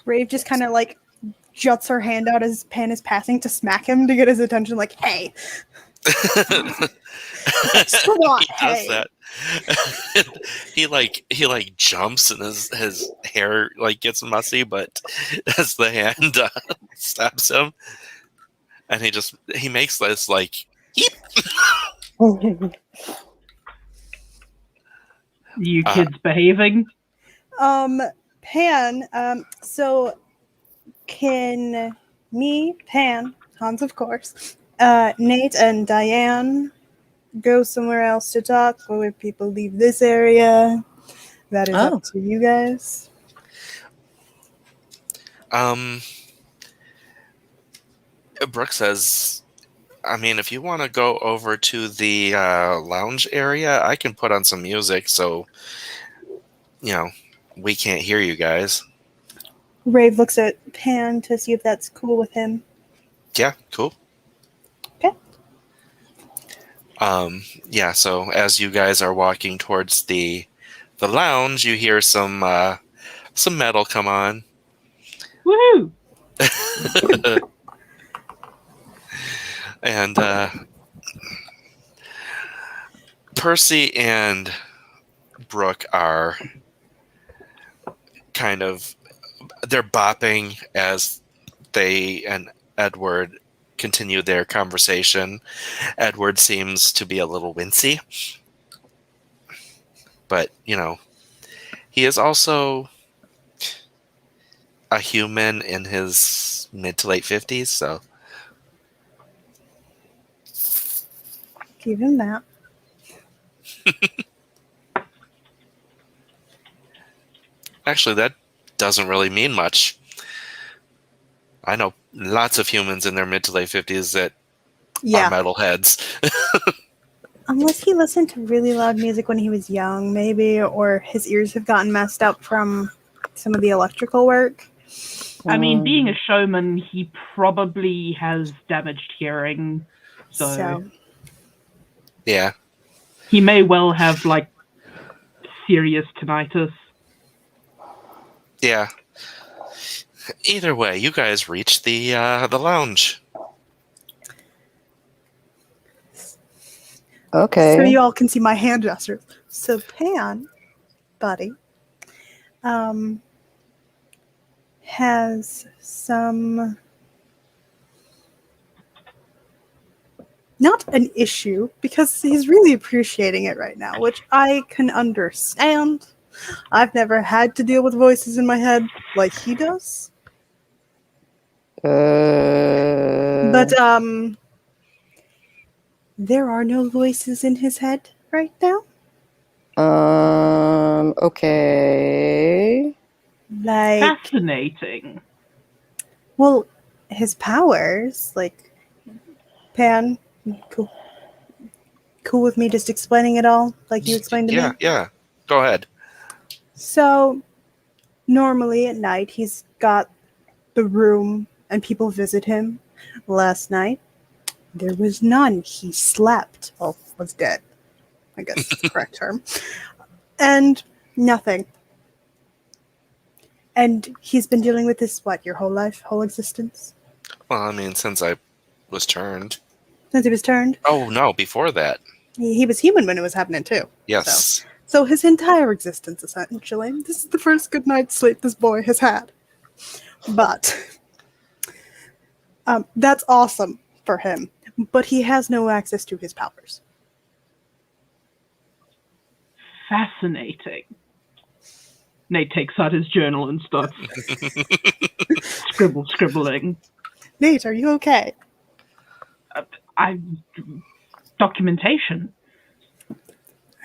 Rave just kind of like juts her hand out as Pan is passing to smack him to get his attention. Like, hey, come on, He does that. he jumps and his hair like gets messy, but as the hand stabs him, and he makes this like eep. You kids behaving? Pan, so can me, Pan, Hans of course, Nate and Diane go somewhere else to talk, or would people leave this area? That is up to you guys. Brooke says, I mean, if you want to go over to the lounge area, I can put on some music so, we can't hear you guys. Rave looks at Pan to see if that's cool with him. Yeah, cool. Okay. Yeah, so as you guys are walking towards the lounge, you hear some metal come on. Woohoo! And Percy and Brooke are kind of, they're bopping as they and Edward continue their conversation. Edward seems to be a little wincy, but he is also a human in his mid to late 50s, so Give him that. actually that doesn't really mean much. I know lots of humans in their mid to late 50s that Yeah. are metalheads. Unless he listened to really loud music when he was young, maybe, or his ears have gotten messed up from some of the electrical work. I mean, being a showman, he probably has damaged hearing. So Yeah. he may well have, like, serious tinnitus. Yeah. Either way, you guys reach the lounge. Okay. So you all can see my hand gestures. So Pan, buddy, has some, not an issue, because he's really appreciating it right now, which I can understand. I've never had to deal with voices in my head like he does. But there are no voices in his head right now. Okay. Like, Fascinating. well, his powers, like, Pan, cool with me just explaining it all like you explained to me? Yeah. Go ahead. So, normally at night, he's got the room and people visit him. Last night, there was none. He slept. Well, was dead, I guess is the correct term. And nothing. And he's been dealing with this, what, your whole life, whole existence? Well, I mean, since I was turned. Since he was turned? Oh, no, before that. He was human when it was happening, too. Yes. So his entire existence, essentially. This is the first good night's sleep this boy has had. But that's awesome for him. But he has no access to his powers. Fascinating. Nate takes out his journal and starts scribbling. Nate, are you okay? Documentation. I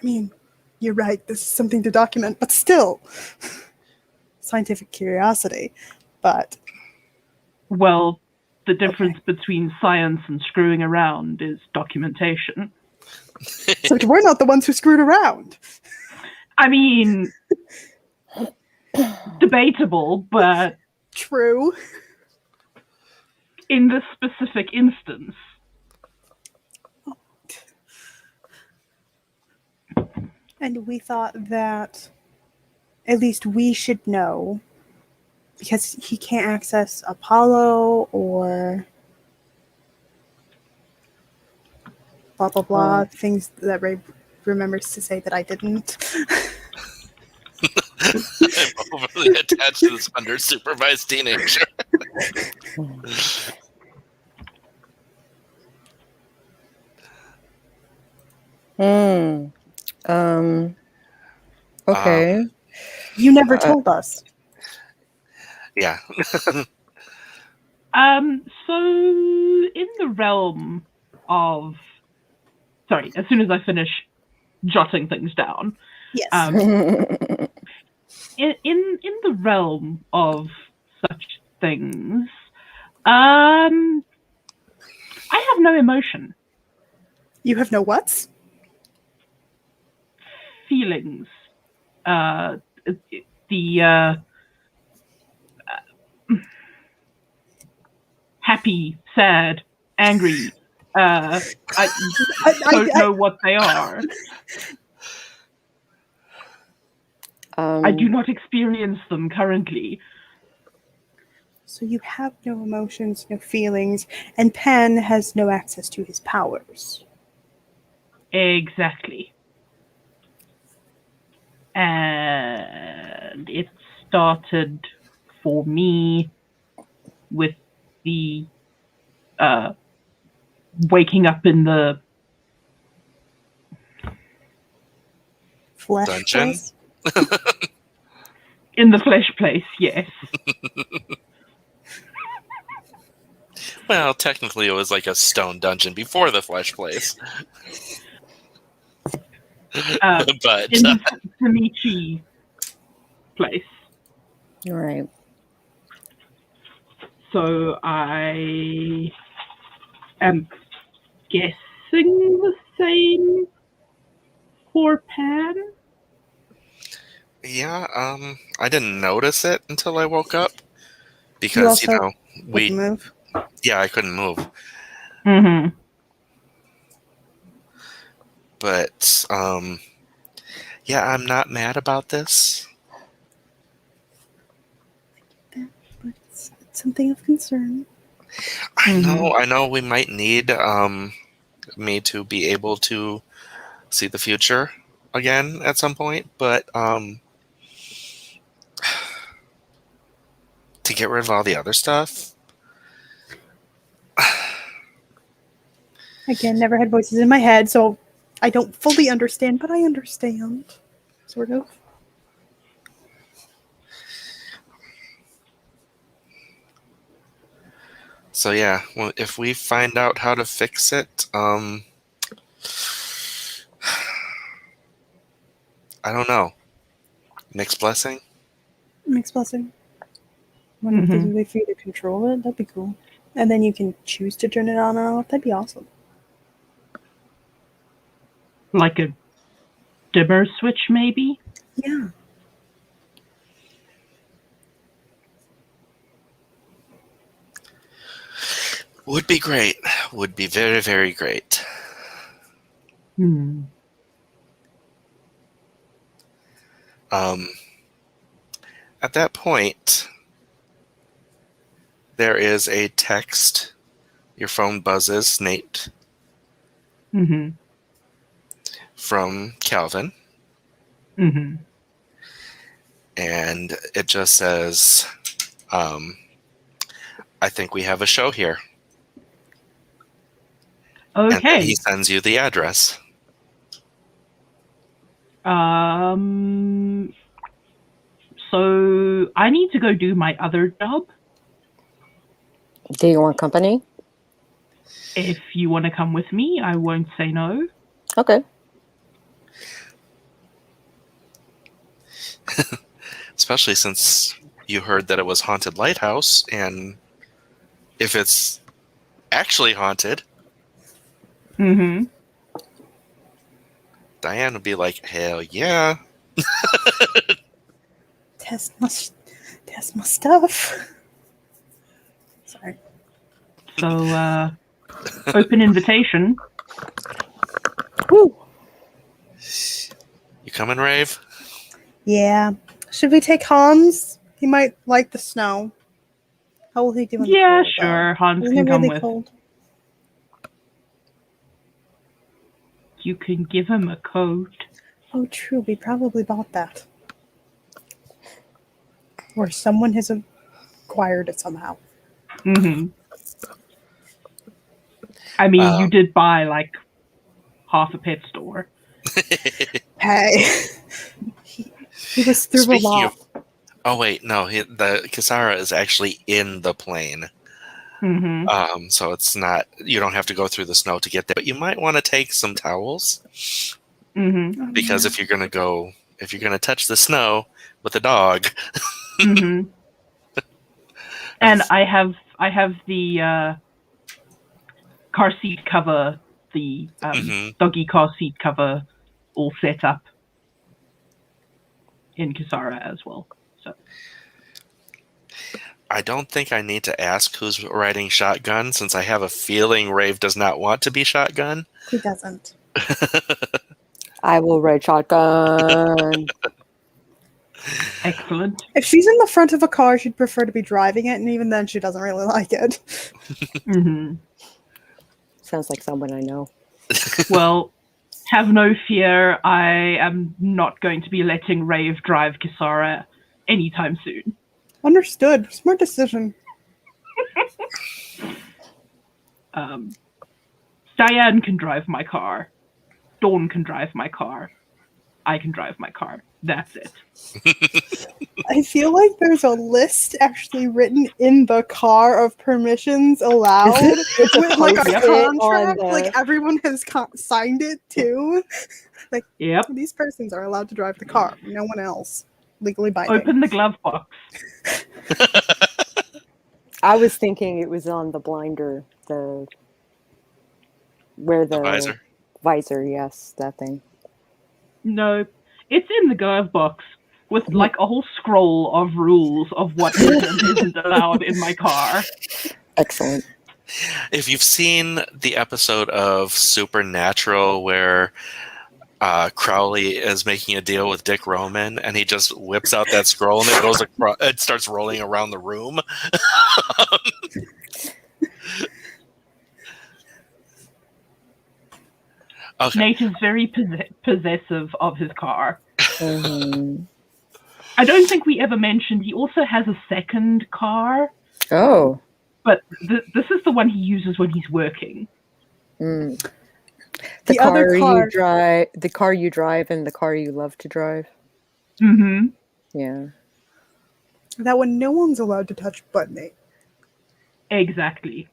mean, you're right. This is something to document, but still. Scientific curiosity. But. Well, the difference between science and screwing around is documentation. So we're not the ones who screwed around. I mean, debatable, but... True. In this specific instance. And we thought that at least we should know, because he can't access Apollo or blah, blah, blah, things that Rave remembers to say that I didn't. I'm overly attached to this under-supervised teenager. Okay. You never told us. Yeah. So in the realm of... Sorry, as soon as I finish jotting things down. Yes. In the realm of such things, I have no emotion. You have no what? Feelings. Happy, sad, angry, I don't know what they are. I do not experience them currently. So you have no emotions, no feelings, and Pan has no access to his powers. Exactly. And it started for me with the waking up in the Flesh Dungeon? place? in the flesh place, yes. Well, technically it was like a stone dungeon before the flesh place. But In the Tumi place. All right. So I am guessing the same for Pan. yeah, I didn't notice it until I woke up because also couldn't move. I couldn't move. Mm-hmm. But yeah, I'm not mad about this. But it's something of concern. I know we might need me to be able to see the future again at some point, but to get rid of all the other stuff. Again, never had voices in my head, so I don't fully understand, but I understand. Sort of. So yeah, well, if we find out how to fix it, I don't know. Mixed blessing? Mixed blessing. Wonder if there's a way for you to control it. That'd be cool. And then you can choose to turn it on or off. That'd be awesome. Like a dimmer switch, maybe? Yeah. Would be great. Would be very, very great. At that point, there is a text. Your phone buzzes, Nate, from Calvin. And it just says, I think we have a show here. Okay. And then he sends you the address. So I need to go do my other job. Do you want company? If you want to come with me, I won't say no. Okay. Especially since you heard that it was Haunted Lighthouse, and if it's actually haunted, Diane would be like, hell yeah. Test my stuff. Sorry. So, open invitation. Woo. You coming, Rave? Yeah. Should we take Hans? He might like the snow. How will he do in the Yeah, cold? sure. Hans Isn't can it come really with. cold? You can give him a coat. Oh, true. We probably bought that. Or someone has acquired it somehow. I mean, you did buy like half a pet store. Hey. he was through a lot. Oh wait, no, the Kisara is actually in the plane. So it's not, you don't have to go through the snow to get there, but you might want to take some towels because if you're going to touch the snow with a dog. And I have the car seat cover, the doggy car seat cover all set up in Kisara as well. So I don't think I need to ask who's riding shotgun, since I have a feeling Rave does not want to be shotgun. He doesn't. I will ride shotgun. Excellent. If she's in the front of a car, she'd prefer to be driving it, and even then, she doesn't really like it. Hmm. Sounds like someone I know. Well, have no fear. I am not going to be letting Rave drive Kisara anytime soon. Understood. Smart decision. Diane can drive my car. Dawn can drive my car. I can drive my car. That's it. I feel like there's a list actually written in the car of permissions allowed with like a post-it contract. on the- Like everyone has signed it too. Like Yep. these persons are allowed to drive the car. No one else. Legally binding. Open the glove box. I was thinking it was on the blinder, where the Visor. visor, yes, that thing. No, it's in the glove box with like a whole scroll of rules of what is and isn't allowed in my car. Excellent. If you've seen the episode of Supernatural where Crowley is making a deal with Dick Roman, and he just whips out that scroll and it goes across, it starts rolling around the room. Okay. Nate is very possessive of his car. Mhm. I don't think we ever mentioned he also has a second car, Oh. but this is the one he uses when he's working. Mm. The other car- you drive, the car you drive, and the car you love to drive. Mm-hmm. Yeah. That one no one's allowed to touch but Nate. Exactly.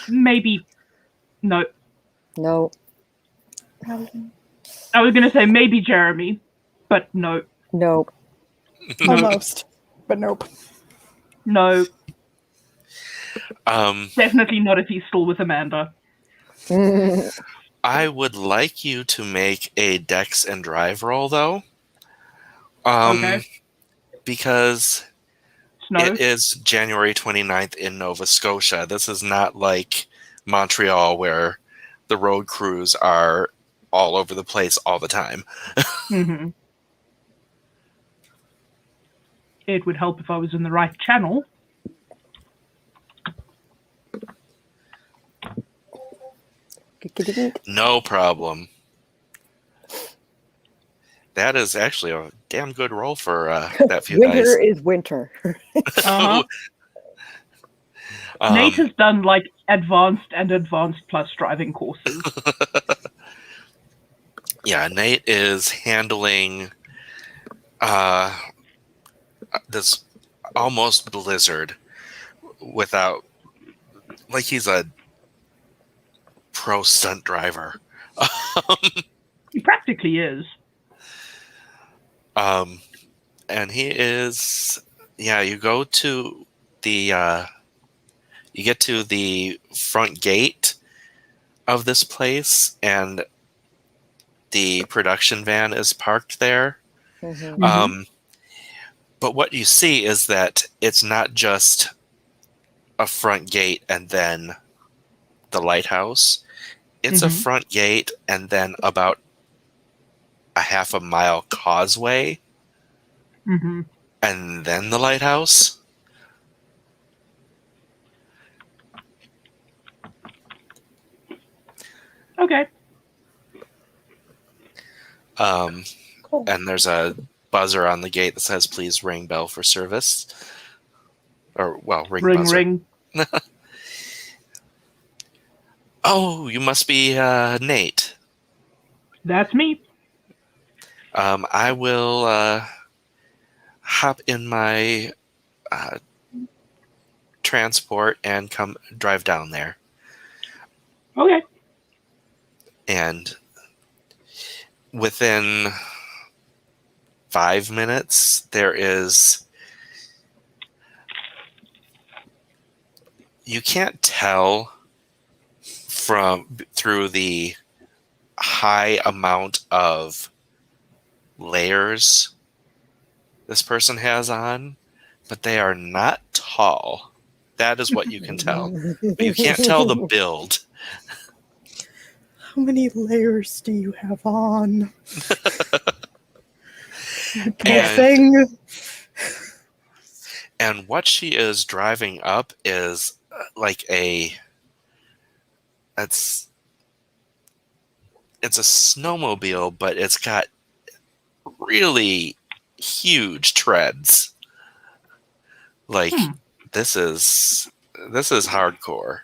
Maybe. No. No. I was going to say maybe Jeremy, but no. No. Almost. But nope. No. Um, Definitely not if he's still with Amanda. I would like you to make a Dex and Drive roll, though. Okay. Because Snow. it is January 29th in Nova Scotia. This is not like Montreal where the road crews are all over the place all the time. Mm-hmm. It would help if I was in the right channel. No problem. That is actually a damn good roll for that few Winter dice. is winter. Uh-huh. Nate has done like advanced and advanced plus driving courses. Yeah, Nate is handling this almost blizzard without, like, he's a pro stunt driver. He practically is. And he is, yeah, you go to the, you get to the front gate of this place, and the production van is parked there. Mhm. But what you see is that it's not just a front gate and then the lighthouse. It's a front gate and then about a half a mile causeway Mm-hmm. and then the lighthouse. Okay. Cool. And there's a buzzer on the gate that says, "Please ring bell for service." Or, well, ring buzzer. Ring. Oh, you must be Nate. That's me. I will hop in my transport and come drive down there. Okay. And within 5 minutes, there is... You can't tell through the high amount of layers this person has on, but they are not tall. That is what you can tell. But you can't tell the build. How many layers do you have on? Poor thing. And what she is driving up is like it's a snowmobile, but it's got really huge treads. Like this is hardcore.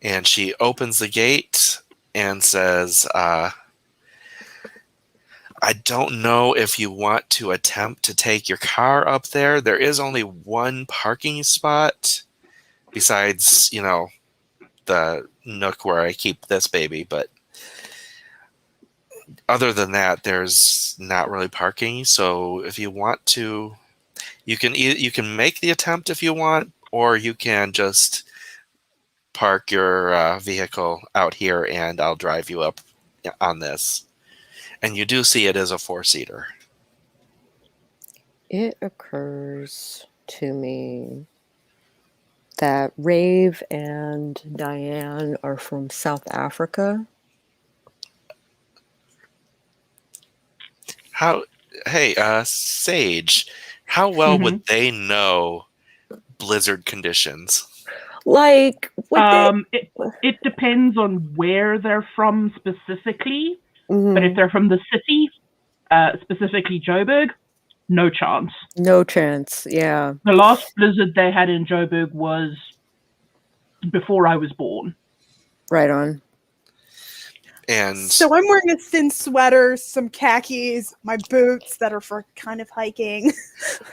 And she opens the gate and says, I don't know if you want to attempt to take your car up there. There is only one parking spot besides, the nook where I keep this baby. But other than that, there's not really parking. So if you want to, you can make the attempt if you want, or you can just park your vehicle out here and I'll drive you up on this. And you do see it is a 4-seater. It occurs to me that Rave and Diane are from South Africa. Sage, how well would they know blizzard conditions? Like, it depends on where they're from specifically. But if they're from the city, specifically Joburg, no chance. No chance, yeah. The last blizzard they had in Joburg was before I was born. Right on. And so I'm wearing a thin sweater, some khakis, my boots that are for kind of hiking,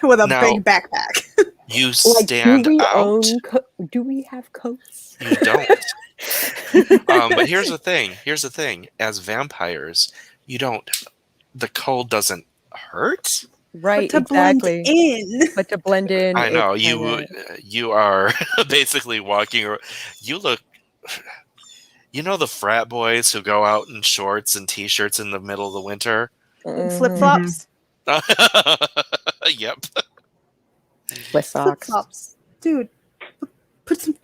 with a big backpack. You stand out. Do we have coats? You don't. But here's the thing. As vampires, the cold doesn't hurt. Right, but to exactly. Blend in. But to blend in. I know. You are basically walking. You look. The frat boys who go out in shorts and t-shirts in the middle of the winter? Flip-flops? Yep. With socks. Flip-flops. Dude, put some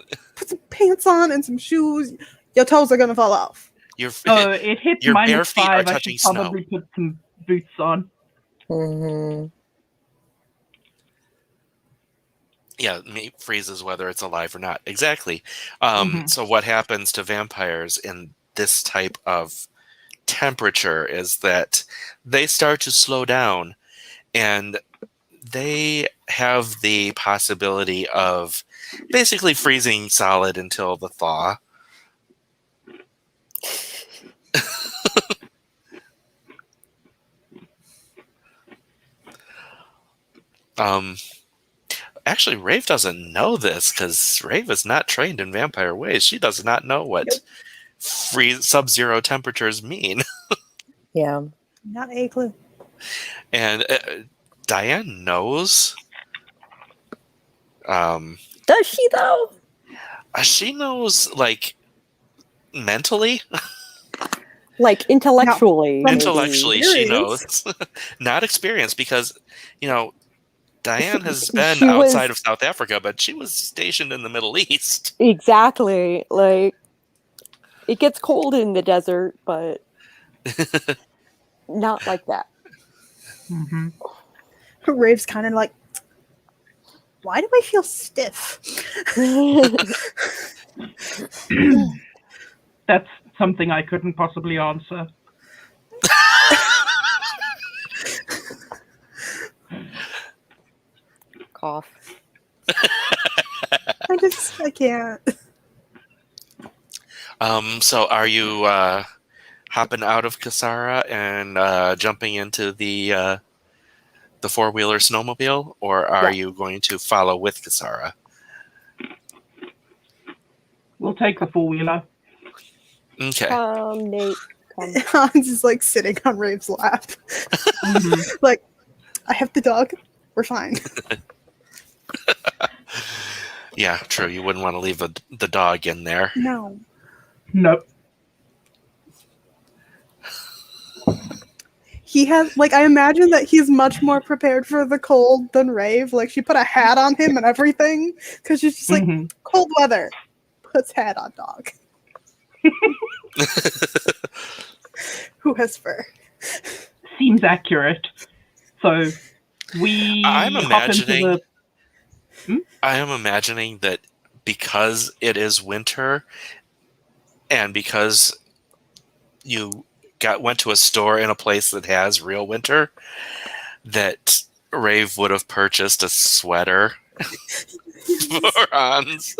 pants on and some shoes. Your toes are going to fall off. It hits your bare -5. feet are I touching should probably put some boots on. Yeah, meat freezes whether it's alive or not. Exactly. So what happens to vampires in this type of temperature is that they start to slow down, and they have the possibility of basically freezing solid until the thaw. Actually, Rave doesn't know this because Rave is not trained in vampire ways. She does not know what sub-zero temperatures mean. Yeah. Not a clue. And Diane knows. Does she, though? She knows, like, mentally. Like, intellectually. No. Intellectually, she knows. Not experience, because, Diane has been outside of South Africa, but she was stationed in the Middle East. Exactly. Like, it gets cold in the desert, but not like that. Rave's kind of like, why do I feel stiff? That's something I couldn't possibly answer. Cough. I can't. So are you hopping out of Kasara and jumping into the four-wheeler snowmobile, or are you going to follow with Kasara? We'll take the four-wheeler. Okay. Nate. Come. Hans is like sitting on Rave's lap. Like, I have the dog. We're fine. Yeah, true. You wouldn't want to leave the dog in there. No. Nope. he has, like, I imagine that he's much more prepared for the cold than Rave. Like, she put a hat on him and everything, because she's just like, cold weather, puts hat on dog. Who has fur? Seems accurate. So we I'm hop into imagining. the. I am imagining that because it is winter, and because you went to a store in a place that has real winter, that Rave would have purchased a sweater for Hans.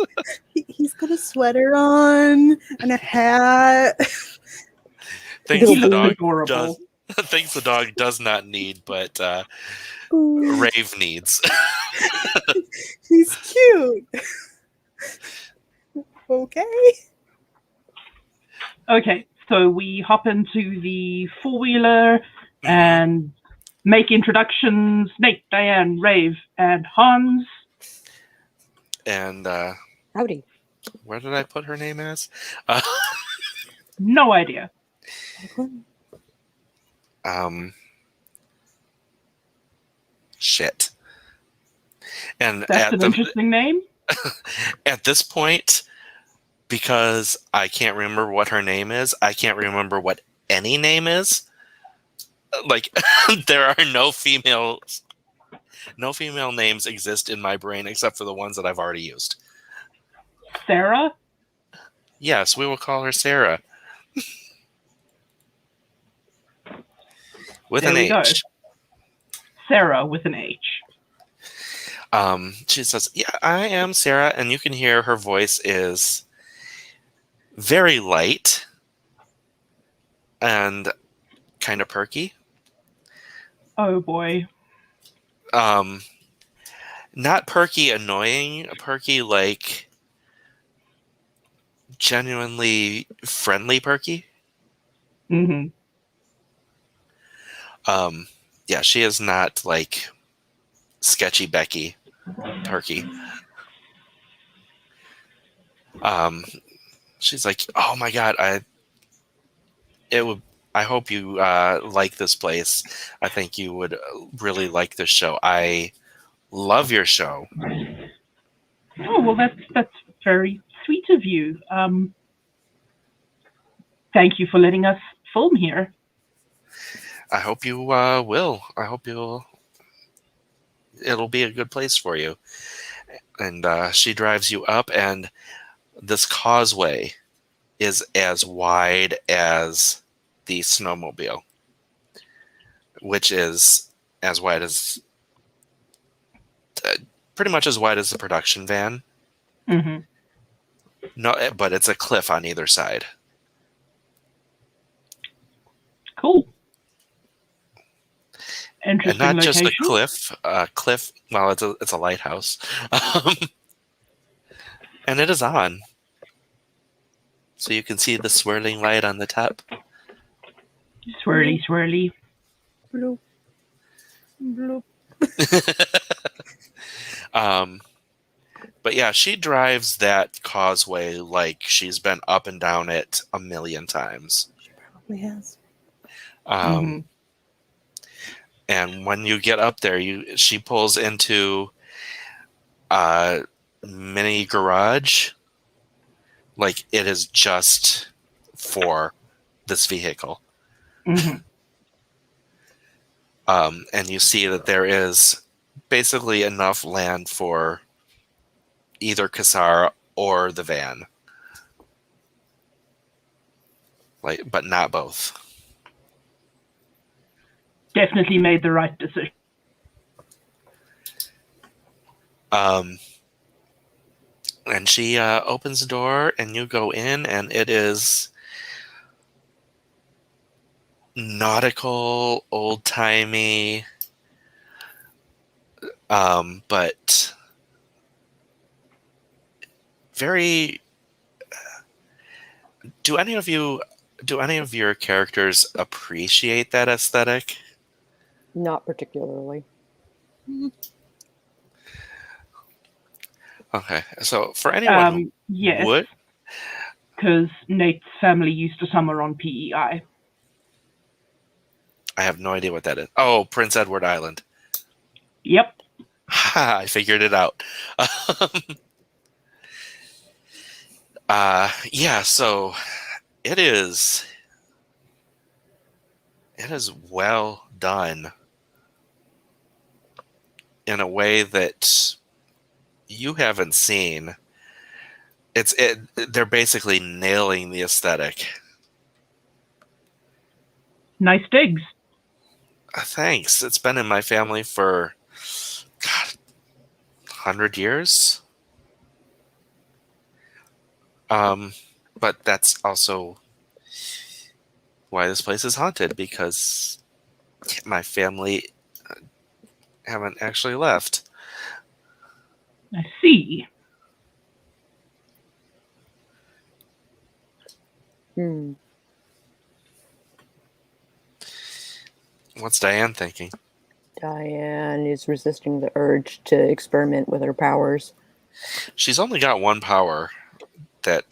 He's got a sweater on and a hat. Things He the looks dog adorable. does. Things the dog does not need, but Rave needs. He's cute. Okay. Okay, so we hop into the four-wheeler and make introductions. Nate, Diane, Rave, and Hans. And Howdy. where did I put her name as? No idea. Shit. And That's an interesting name. At this point, because I can't remember what her name is, I can't remember what any name is. Like, there are no female names exist in my brain except for the ones that I've already used. Sarah? Yes, we will call her Sarah. With There an we go. H. Sarah with an H. She says, "Yeah, I am Sarah," and you can hear her voice is very light and kind of perky. Oh boy. Not perky annoying, perky like genuinely friendly perky. Mm-hmm. Yeah, she is not like sketchy Becky perky. She's like, "Oh my god, I hope you like this place. I think you would really like this show. I love your show." Oh well, that's very sweet of you. Thank you for letting us film here. I hope you will. I hope it'll be a good place for you. And she drives you up, and this causeway is as wide as the snowmobile, which is as wide as pretty much as wide as the production van. Mm-hmm. No, but it's a cliff on either side. Cool. Interesting And not location. just a cliff. Well, it's a lighthouse, and it is on, so you can see the swirling light on the top. Swirly, swirly. Bloop. Bloop. But yeah, she drives that causeway like she's been up and down it a million times. She probably has. And when you get up there, she pulls into a mini garage. Like, it is just for this vehicle. Mm-hmm. And you see that there is basically enough land for either Kassar or the van. But not both. Definitely made the right decision. And she opens the door, and you go in, and it is nautical, old-timey, but very... Do any of your characters appreciate that aesthetic? Not particularly. Okay, so for anyone yes, would, because Nate's family used to summer on PEI. I have no idea what that is. Oh, Prince Edward Island. Yep. Ha! I figured it out. Yeah. So it is. It is well done in a way that you haven't seen. They're basically nailing the aesthetic. Nice digs. Thanks. It's been in my family for, God, 100 years. But that's also why this place is haunted, because my family haven't actually left. I see. What's Diane thinking? Diane is resisting the urge to experiment with her powers. She's only got one power, and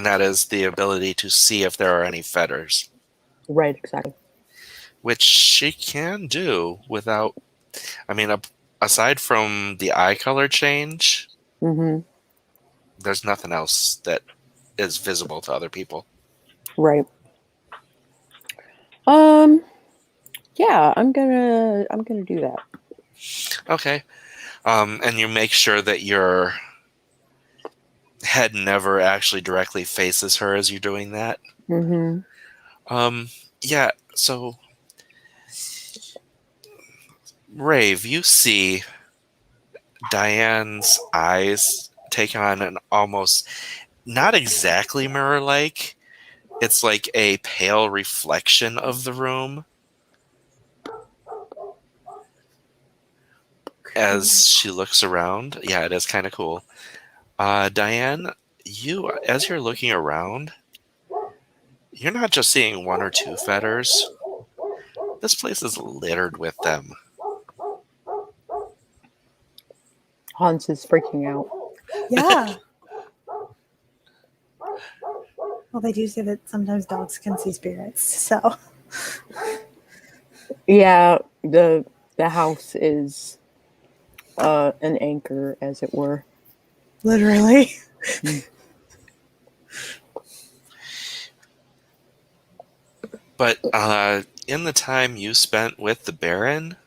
that is the ability to see if there are any fetters. Right, exactly. Which she can do without, I mean, aside from the eye color change, there's nothing else that is visible to other people. Right. Yeah, I'm gonna do that. Okay. And you make sure that your head never actually directly faces her as you're doing that. Yeah, so Rave, you see Diane's eyes take on an almost, not exactly mirror-like, it's like a pale reflection of the room as she looks around. Yeah, it is kind of cool. Diane, as you're looking around, you're not just seeing one or two fetters. This place is littered with them. Hans is freaking out. Yeah. Well, they do say that sometimes dogs can see spirits, so. Yeah, the house is an anchor, as it were. Literally. But in the time you spent with the Baron,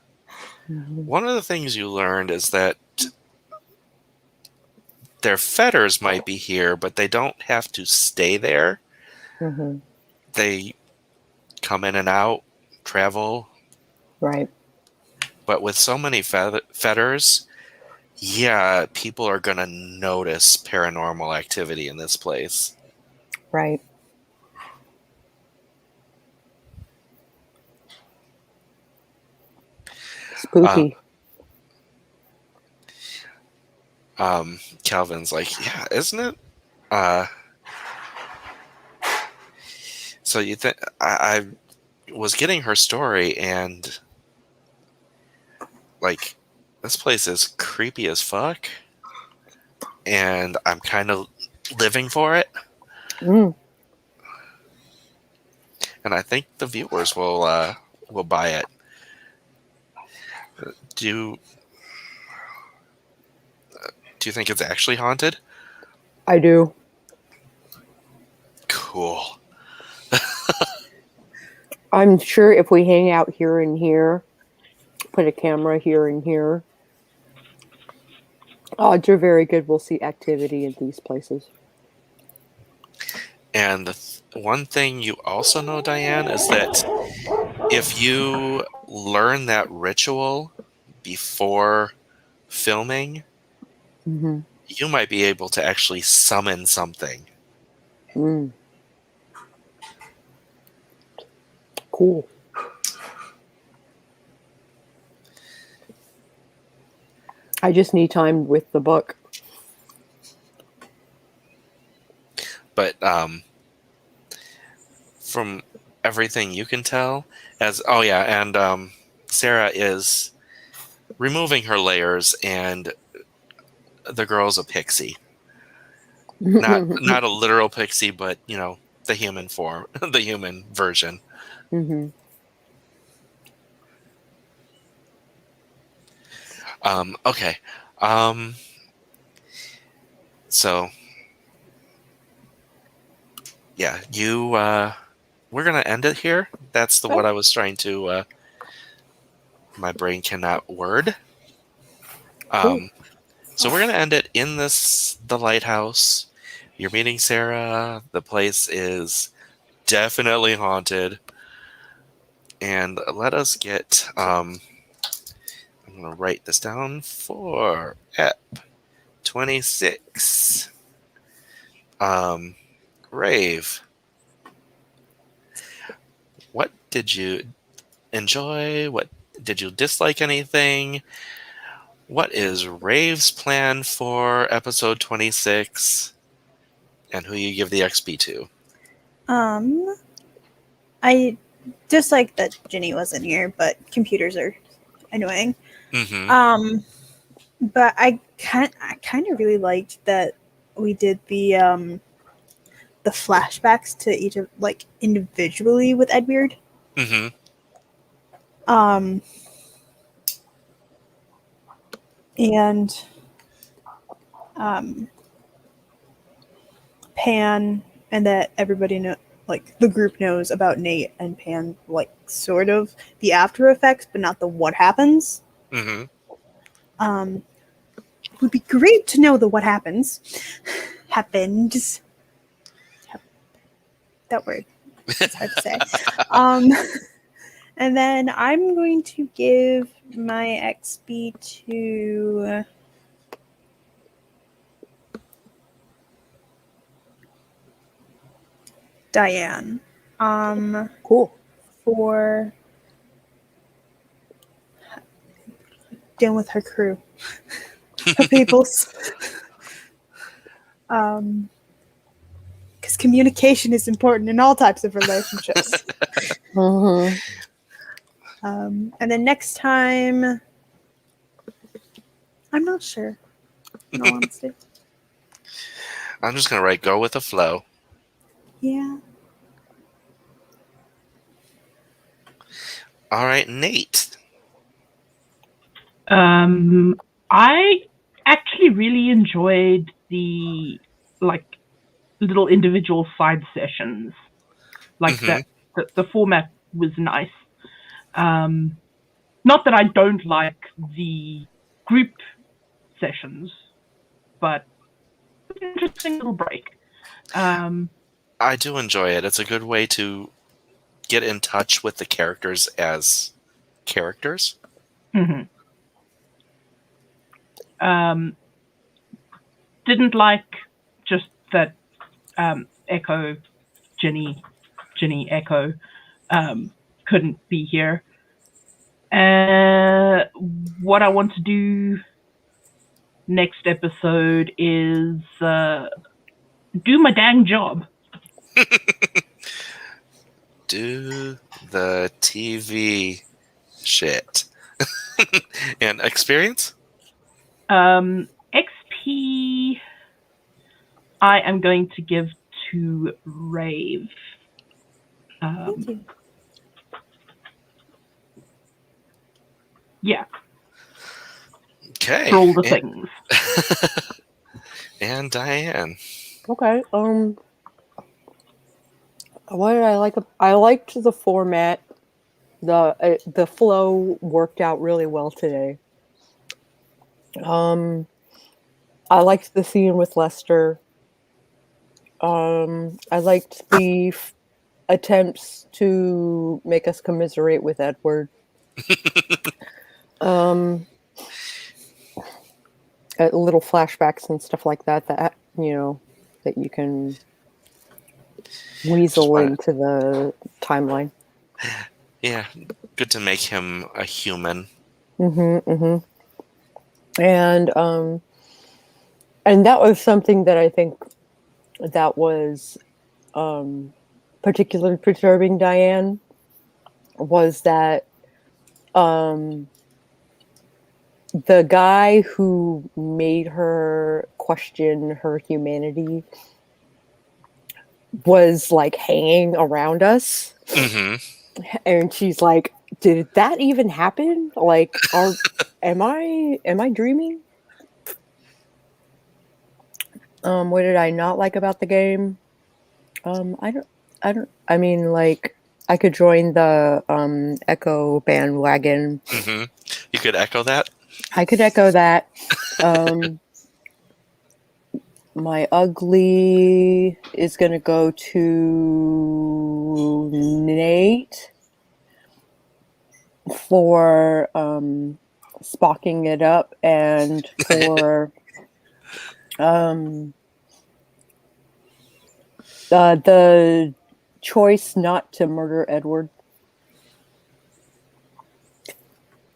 one of the things you learned is that their fetters might be here, but they don't have to stay there. They come in and out, travel. Right. But with so many fetters, yeah, people are going to notice paranormal activity in this place. Right. Spooky. Calvin's like, yeah, isn't it? So you think I was getting her story, and like, this place is creepy as fuck, and I'm kind of living for it. And I think the viewers will buy it. Do you think it's actually haunted? I do. Cool. I'm sure if we hang out here and here, put a camera here and here, odds are very good we'll see activity in these places. And the one thing you also know, Diane, is that if you learn that ritual before filming, you might be able to actually summon something. Cool. I just need time with the book. But from everything you can tell, Sarah is removing her layers, and the girl's a pixie. Not a literal pixie, but the human form, the human version. Mm-hmm. Okay. So yeah, we're gonna end it here. That's the what I was trying to. My brain cannot word. Cool. So we're gonna end it in the lighthouse. You're meeting Sarah. The place is definitely haunted. And let us get. I'm gonna write this down for Ep 26. Rave. What did you enjoy? What did you dislike? Anything? What is Rave's plan for episode 26? And who you give the XP to? I dislike that Jinne wasn't here, but computers are annoying. Mm-hmm. But I kind of really liked that we did the flashbacks to each of like individually with Edbeard. Mm-hmm. And Pan, and that everybody know, like the group knows about Nate and Pan, like sort of the after effects, but not the what happens. Mm-hmm. It would be great to know the what happens. Happens. That word. It's hard to say. And then I'm going to give my XP to Diane. Cool. For dealing with her crew, her peoples. Because communication is important in all types of relationships. Mm-hmm. And then next time, I'm not sure. In all honesty. I'm just gonna write go with the flow. Yeah. All right, Nate. I actually really enjoyed the like little individual side sessions. Like Mhm. the format was nice. Not that I don't like the group sessions, but it's an interesting little break. I do enjoy it. It's a good way to get in touch with the characters as characters. Mhm. Didn't like just that Echo, Jinne Echo couldn't be here. What I want to do next episode is do my dang job. Do the TV shit. And experience? XP I am going to give to Rave. Thank you. Yeah. Okay. For all the things. And Diane. Okay. What did I like? I liked the format. The flow worked out really well today. I liked the scene with Lester. I liked the attempts to make us commiserate with Edward. Little flashbacks and stuff like that that you can weasel into the timeline. Yeah, good to make him a human. And that was something that I think that was particularly perturbing Diane, was that the guy who made her question her humanity was like hanging around us. Mm-hmm. And she's like, "Did that even happen? Like, am I dreaming?" What did I not like about the game? I mean, like, I could join the Echo bandwagon. Mm-hmm. You could echo that. I could echo that. My ugly is gonna go to Nate for spocking it up, and for the choice not to murder Edward.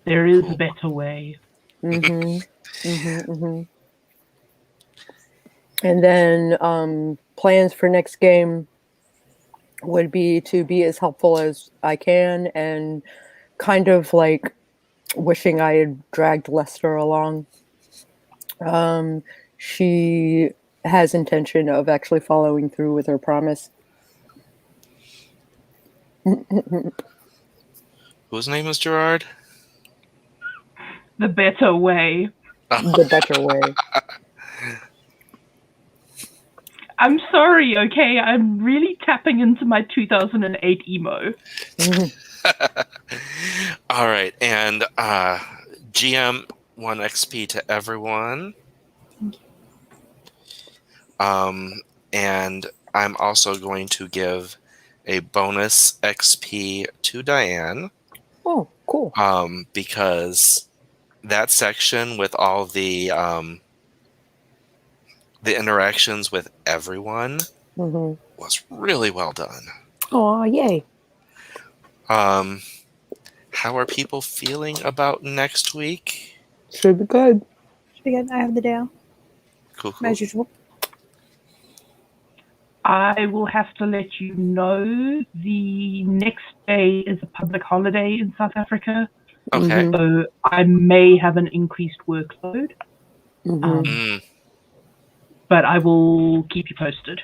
There is a better way. Mm-hmm. Mm-hmm, mm-hmm. And then plans for next game would be to be as helpful as I can, and kind of like wishing I had dragged Lester along. She has intention of actually following through with her promise. Whose name is Gerard? The better way. The better way. I'm sorry, okay? I'm really tapping into my 2008 emo. All right, and GM 1 XP to everyone. Thank you. And I'm also going to give a bonus XP to Diane. Oh, cool. Because that section with all the interactions with everyone was really well done. Oh, yay. How are people feeling about next week? Should be good. Should be good. I have the day off, Cool, cool. as usual. I will have to let you know the next day is a public holiday in South Africa. Okay. So I may have an increased workload. But I will keep you posted.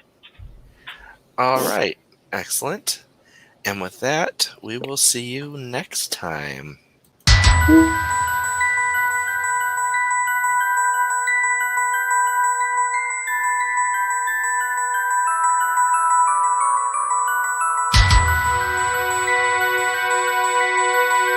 All right. Excellent. And with that, we will see you next time.